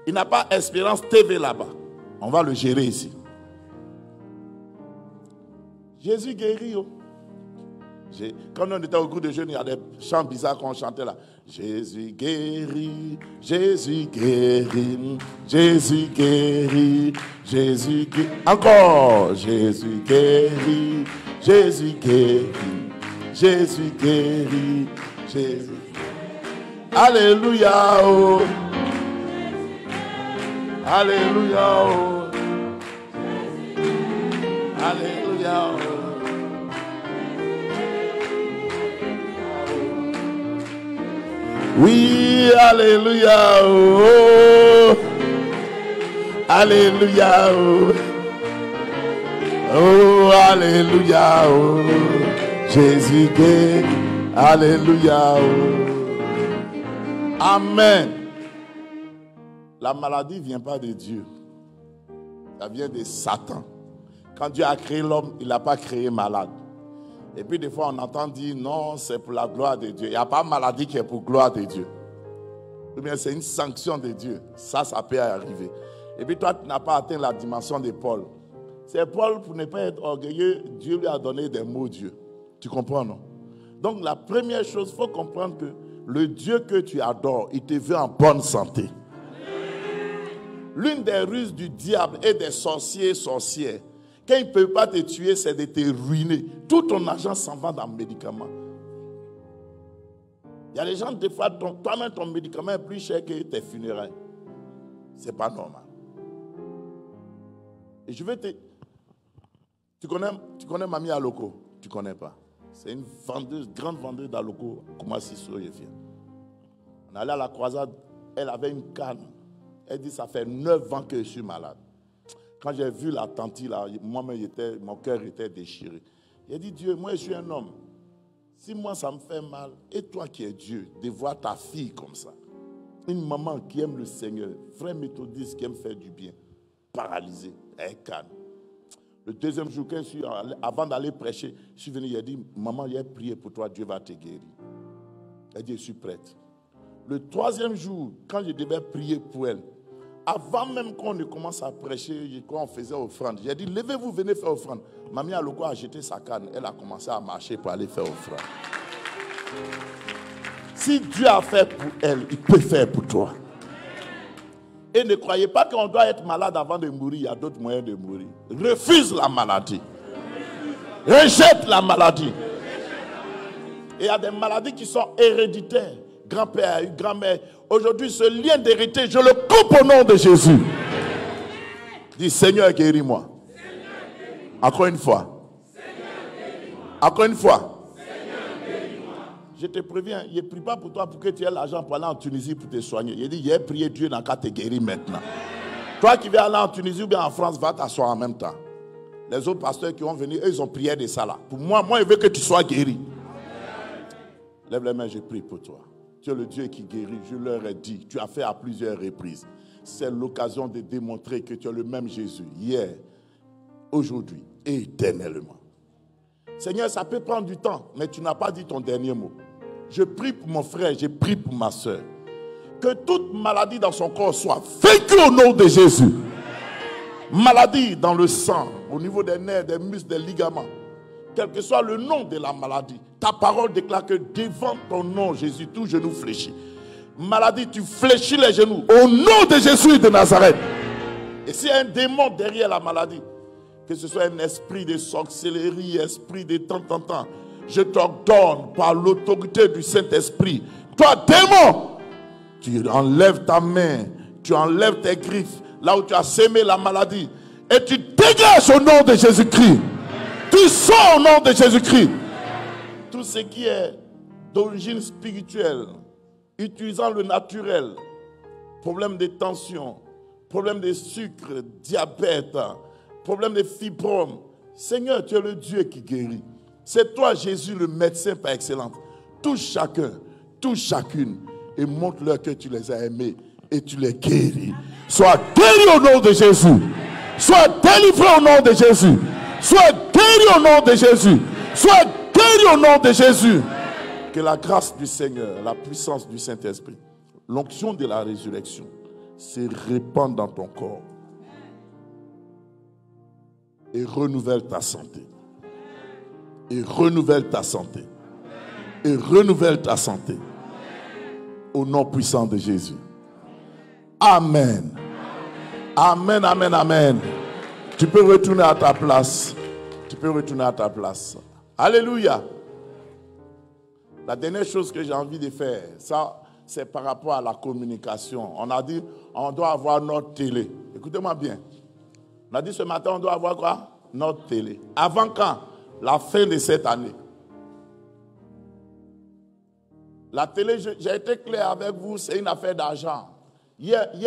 Il n'a pas Espérance TV là-bas. On va le gérer ici. Jésus guérit. Oh. Quand on était au groupe de jeunes, il y a des chants bizarres qu'on chantait là. Jésus guérit, Jésus guérit, Jésus guérit, Jésus guérit. Encore, Jésus guérit, Jésus guérit, Jésus guérit, Jésus. Alléluia, oh. Alléluia, oh. Alléluia, oh. Oui, alléluia, oh. Alléluia, oh. Oh, alléluia, oh. Jésus guérit, alléluia, oh. Amen. La maladie ne vient pas de Dieu. Ça vient de Satan. Quand Dieu a créé l'homme, il n'a pas créé malade. Et puis des fois on entend dire non, c'est pour la gloire de Dieu. Il n'y a pas de maladie qui est pour gloire de Dieu. Ou bien c'est une sanction de Dieu. Ça peut arriver. Et puis toi tu n'as pas atteint la dimension de Paul. C'est Paul, pour ne pas être orgueilleux, Dieu lui a donné des mots Dieu. Tu comprends, non? Donc la première chose, il faut comprendre que le Dieu que tu adores, il te veut en bonne santé. L'une des ruses du diable et des sorcières, quand il ne peut pas te tuer, c'est de te ruiner. Tout ton argent s'en va dans le médicament. Il y a des gens, des fois, toi-même, ton médicament est plus cher que tes funérailles. Ce n'est pas normal. Et je vais te... Tu connais Mamie Aloko? Tu ne connais pas. C'est une vendeuse, grande vendeuse d'Aloko. Comment si sur vient. On allait à la croisade, elle avait une canne. Elle dit, ça fait 9 ans que je suis malade. Quand j'ai vu la tante là, moi-même, mon cœur était déchiré. J'ai dit, Dieu, moi je suis un homme. Si moi ça me fait mal, et toi qui es Dieu, de voir ta fille comme ça, une maman qui aime le Seigneur, vrai méthodiste qui aime faire du bien, paralysée, elle calme. Le deuxième jour, avant d'aller prêcher, je suis venu, il a dit, maman, j'ai prié pour toi, Dieu va te guérir. Elle dit, je suis prête. Le troisième jour, quand je devais prier pour elle, avant même qu'on ne commence à prêcher, quand on faisait offrande, j'ai dit, levez-vous, venez faire offrande. Mamie Aloko a jeté sa canne, elle a commencé à marcher pour aller faire offrande. Si Dieu a fait pour elle, il peut faire pour toi. Et ne croyez pas qu'on doit être malade avant de mourir. Il y a d'autres moyens de mourir. Refuse la maladie. Rejette la maladie. Et il y a des maladies qui sont héréditaires. Grand-père a eu, grand-mère. Aujourd'hui, ce lien d'hérité, je le coupe au nom de Jésus. Dis, Seigneur, guéris-moi. Encore une fois. Encore une fois. Je te préviens, je ne prie pas pour toi pour que tu aies l'argent pour aller en Tunisie pour te soigner. Il dit, j'ai prié Dieu n'a qu'à te guérir maintenant. Toi qui veux aller en Tunisie ou bien en France, va t'asseoir en même temps. Les autres pasteurs qui vont venir, eux, ils ont prié de ça là. Pour moi, je veux que tu sois guéri. Lève les mains, je prie pour toi. Tu es le Dieu qui guérit. Je leur ai dit, tu as fait à plusieurs reprises. C'est l'occasion de démontrer que tu es le même Jésus, hier, aujourd'hui et éternellement. Seigneur, ça peut prendre du temps, mais tu n'as pas dit ton dernier mot. Je prie pour mon frère, je prie pour ma soeur. Que toute maladie dans son corps soit vaincue au nom de Jésus. Maladie dans le sang, au niveau des nerfs, des muscles, des ligaments. Quel que soit le nom de la maladie, ta parole déclare que devant ton nom, Jésus, tout genou fléchit. Maladie, tu fléchis les genoux au nom de Jésus de Nazareth. Et s'il y a un démon derrière la maladie, que ce soit un esprit de sorcellerie, esprit de temps, je t'ordonne par l'autorité du Saint-Esprit. Toi, démon, tu enlèves ta main, tu enlèves tes griffes, là où tu as sémé la maladie, et tu dégages au nom de Jésus-Christ. Tu sors au nom de Jésus-Christ. Tout ce qui est d'origine spirituelle, utilisant le naturel, problème de tension, problème de sucre, diabète, problème de fibrome. Seigneur, tu es le Dieu qui guérit. C'est toi, Jésus, le médecin par excellence. Touche chacun, touche chacune et montre-leur que tu les as aimés et tu les guéris. Sois guéri au nom de Jésus. Sois délivré au nom de Jésus. Sois guéri au nom de Jésus. Sois guéri au nom de Jésus. Que la grâce du Seigneur, la puissance du Saint-Esprit, l'onction de la résurrection se répande dans ton corps et renouvelle ta santé. Et renouvelle ta santé. Et renouvelle ta santé. Au nom puissant de Jésus. Amen. Amen, amen, amen. Tu peux retourner à ta place. Tu peux retourner à ta place. Alléluia. La dernière chose que j'ai envie de faire, ça, c'est par rapport à la communication. On a dit, on doit avoir notre télé. Écoutez-moi bien. On a dit ce matin, on doit avoir quoi? Notre télé. Avant quand? La fin de cette année. La télé, j'ai été clair avec vous, c'est une affaire d'argent. Hier, il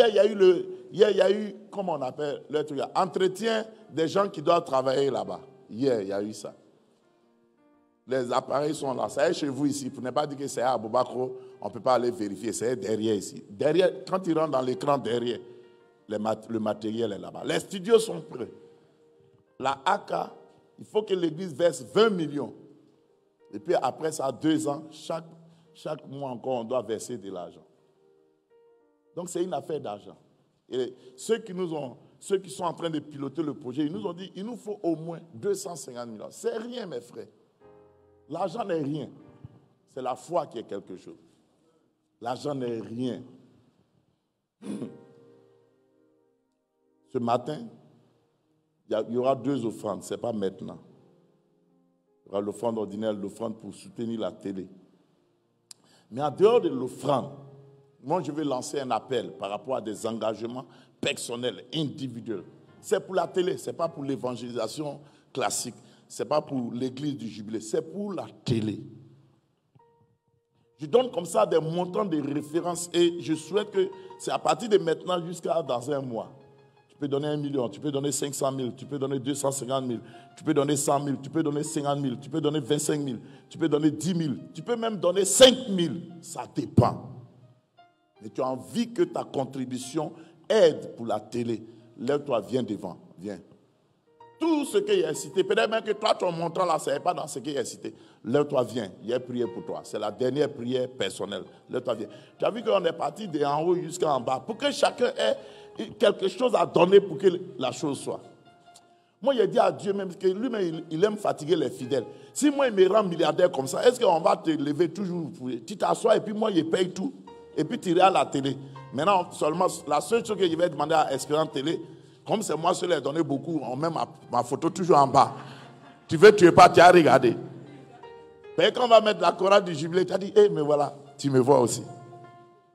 y a eu, comment on appelle le truc, entretien des gens qui doivent travailler là-bas. Hier, il y a eu ça. Les appareils sont là. Ça est chez vous ici. Pour ne pas dire que c'est à Aboubakro, on ne peut pas aller vérifier. C'est derrière ici. Derrière, quand ils rentrent dans l'écran derrière, le matériel est là-bas. Les studios sont prêts. La AK, il faut que l'église verse 20 millions. Et puis après ça, 2 ans, chaque mois encore, on doit verser de l'argent. Donc c'est une affaire d'argent. Et ceux qui sont en train de piloter le projet, ils nous ont dit, il nous faut au moins 250 millions. C'est rien, mes frères. L'argent n'est rien. C'est la foi qui est quelque chose. L'argent n'est rien. Ce matin, il y aura 2 offrandes. Ce n'est pas maintenant. Il y aura l'offrande ordinaire, l'offrande pour soutenir la télé. Mais en dehors de l'offrande, moi je vais lancer un appel par rapport à des engagements personnels, individuels. C'est pour la télé, ce n'est pas pour l'évangélisation classique. Ce n'est pas pour l'église du jubilé, c'est pour la télé. Je donne comme ça des montants de référence et je souhaite que c'est à partir de maintenant jusqu'à dans un mois. Tu peux donner 1 million, tu peux donner 500 000, tu peux donner 250 000, tu peux donner 100 000, tu peux donner 50 000, tu peux donner 25 000, tu peux donner 10 000, tu peux même donner 5 000. Ça dépend. Mais tu as envie que ta contribution aide pour la télé. Lève-toi, viens devant, viens. Tout ce qu'il y a cité, peut-être même que toi, ton montant là, ce n'est pas dans ce qu'il y a cité. Lève-toi, viens. Il y a prié pour toi. C'est la dernière prière personnelle. Lève-toi, viens. Tu as vu qu'on est parti d'en haut jusqu'en bas pour que chacun ait quelque chose à donner pour que la chose soit. Moi, j'ai dit à Dieu même que lui-même, il aime fatiguer les fidèles. Si moi, il me rend milliardaire comme ça, est-ce qu'on va te lever toujours? Tu t'assois et puis moi, je paye tout. Et puis tu regardes la télé. Maintenant, seulement, la seule chose que je vais demander à Espérance Télé, comme c'est moi seul qui ai donné beaucoup, on met ma photo toujours en bas. Tu veux, tu es pas, tu as regardé. Mais quand on va mettre la chorale du jubilé, tu as dit, mais voilà, tu me vois aussi.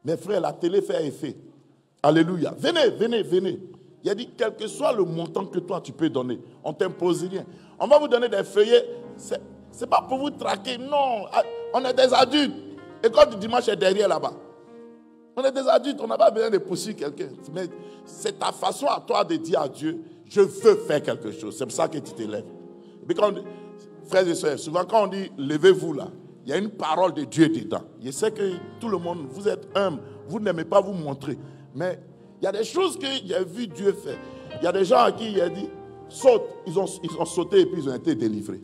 Mes frères, la télé fait effet. Alléluia. Venez. Il a dit, quel que soit le montant que toi tu peux donner, on ne t'impose rien. On va vous donner des feuillets. Ce n'est pas pour vous traquer, non. On est des adultes. L'école du dimanche est derrière là-bas. On est des adultes, on n'a pas besoin de poursuivre quelqu'un. Mais c'est ta façon à toi de dire à Dieu, je veux faire quelque chose. C'est pour ça que tu te lèves. Et puis frères et sœurs, souvent quand on dit levez-vous là, il y a une parole de Dieu dedans. Je sais que tout le monde, vous êtes humble, vous n'aimez pas vous montrer. Mais il y a des choses que j'ai vu Dieu faire. Il y a des gens à qui il a dit, saute. Ils ont sauté et puis ils ont été délivrés.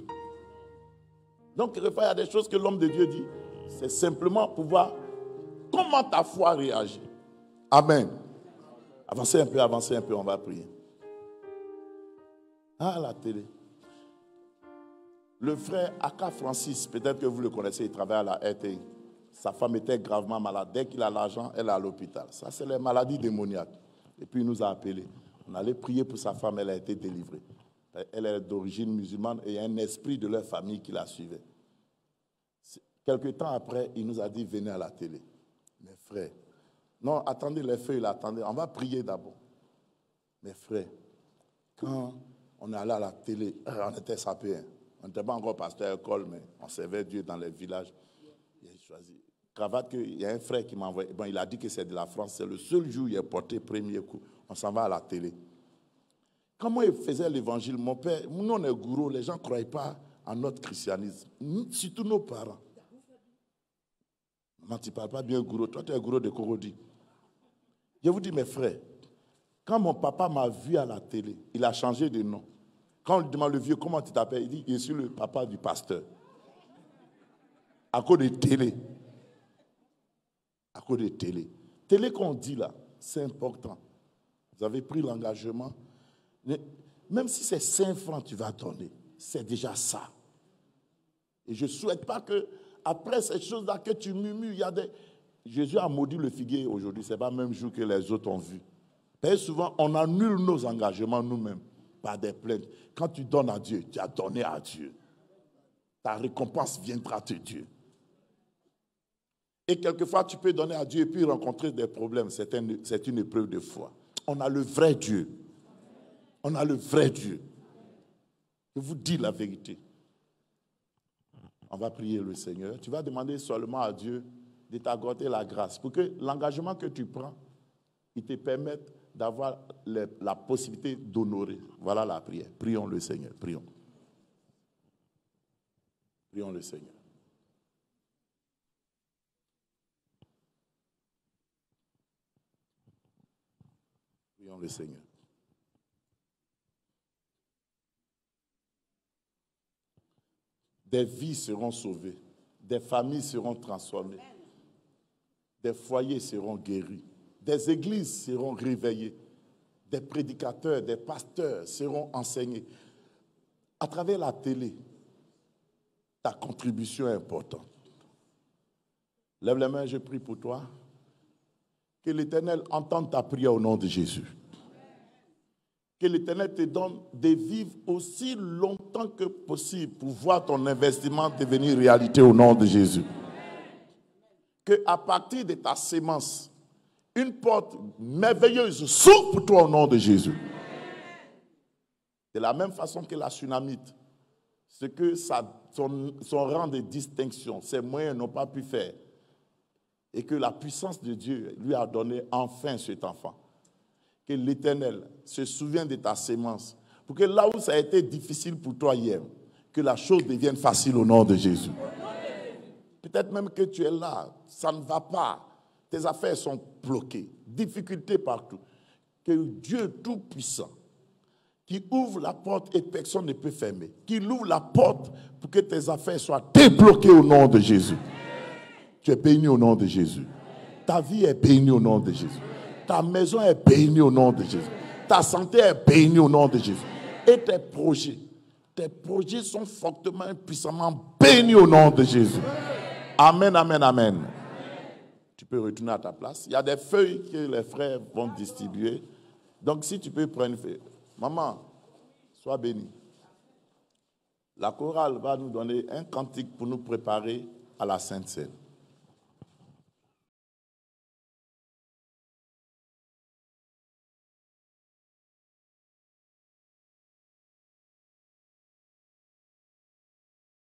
Donc, il y a des choses que l'homme de Dieu dit. C'est simplement pour voir comment ta foi réagit. Amen. Avancez un peu, on va prier. Ah, la télé. Le frère Aka Francis, peut-être que vous le connaissez, il travaille à la RTI. Sa femme était gravement malade. Dès qu'il a l'argent, elle est à l'hôpital. Ça, c'est les maladies démoniaques. Et puis, il nous a appelés. On allait prier pour sa femme, elle a été délivrée. Elle est d'origine musulmane et il y a un esprit de leur famille qui la suivait. Quelque temps après, il nous a dit, venez à la télé. Mes frères, non, attendez les feuilles, là, attendez, on va prier d'abord. Mes frères, quand on est allé à la télé, on était sapés. On n'était pas encore pasteur à l'école, mais on servait Dieu dans les villages. Il a choisi. Cravate, il y a un frère qui m'a envoyé. Bon, il a dit que c'est de la France. C'est le seul jour où il est porté premier coup. On s'en va à la télé. Comment il faisait l'évangile, mon père, nous on est gourou, les gens ne croient pas en notre christianisme. Surtout nos parents. Maman, tu ne parles pas bien gourou. Toi, tu es gourou de Korodi. Je vous dis, mes frères, quand mon papa m'a vu à la télé, il a changé de nom. Quand on lui demande, le vieux, comment tu t'appelles? Il dit, je suis le papa du pasteur. À cause de télé. À cause de télé. Télé qu'on dit là, c'est important. Vous avez pris l'engagement. Même si c'est 5 francs que tu vas donner, c'est déjà ça. Et je ne souhaite pas que, après ces choses-là que tu murmures, il y a des... Jésus a maudit le figuier aujourd'hui, ce n'est pas le même jour que les autres ont vu. Et souvent, on annule nos engagements nous-mêmes par des plaintes. Quand tu donnes à Dieu, tu as donné à Dieu. Ta récompense viendra de Dieu. Et quelquefois, tu peux donner à Dieu et puis rencontrer des problèmes. C'est une épreuve de foi. On a le vrai Dieu. On a le vrai Dieu. Je vous dis la vérité. On va prier le Seigneur. Tu vas demander seulement à Dieu de t'accorder la grâce pour que l'engagement que tu prends, il te permette d'avoir la possibilité d'honorer. Voilà la prière. Prions le Seigneur. Prions. Prions le Seigneur. Prions le Seigneur. Des vies seront sauvées, des familles seront transformées, des foyers seront guéris, des églises seront réveillées, des prédicateurs, des pasteurs seront enseignés. À travers la télé, ta contribution est importante. Lève les mains, je prie pour toi. Que l'Éternel entende ta prière au nom de Jésus. Que l'Éternel te donne de vivre aussi longtemps que possible pour voir ton investissement devenir réalité au nom de Jésus. Qu'à partir de ta sémence, une porte merveilleuse s'ouvre pour toi au nom de Jésus. De la même façon que la Sunamite, ce que son rang de distinction, ses moyens n'ont pas pu faire, et que la puissance de Dieu lui a donné enfin cet enfant. Que l'Éternel se souvienne de ta sémence. Pour que là où ça a été difficile pour toi hier, que la chose devienne facile au nom de Jésus. Peut-être même que tu es là, ça ne va pas. Tes affaires sont bloquées. Difficultés partout. Que Dieu Tout-Puissant, qui ouvre la porte et personne ne peut fermer, qu'il ouvre la porte pour que tes affaires soient débloquées au nom de Jésus. Tu es béni au nom de Jésus. Ta vie est bénie au nom de Jésus. Ta maison est bénie au nom de Jésus. Ta santé est bénie au nom de Jésus. Et tes projets sont fortement et puissamment bénis au nom de Jésus. Amen, amen, amen. tu peux retourner à ta place. Il y a des feuilles que les frères vont distribuer. Donc, si tu peux prendre une feuille. Maman, sois bénie. La chorale va nous donner un cantique pour nous préparer à la Sainte Seine.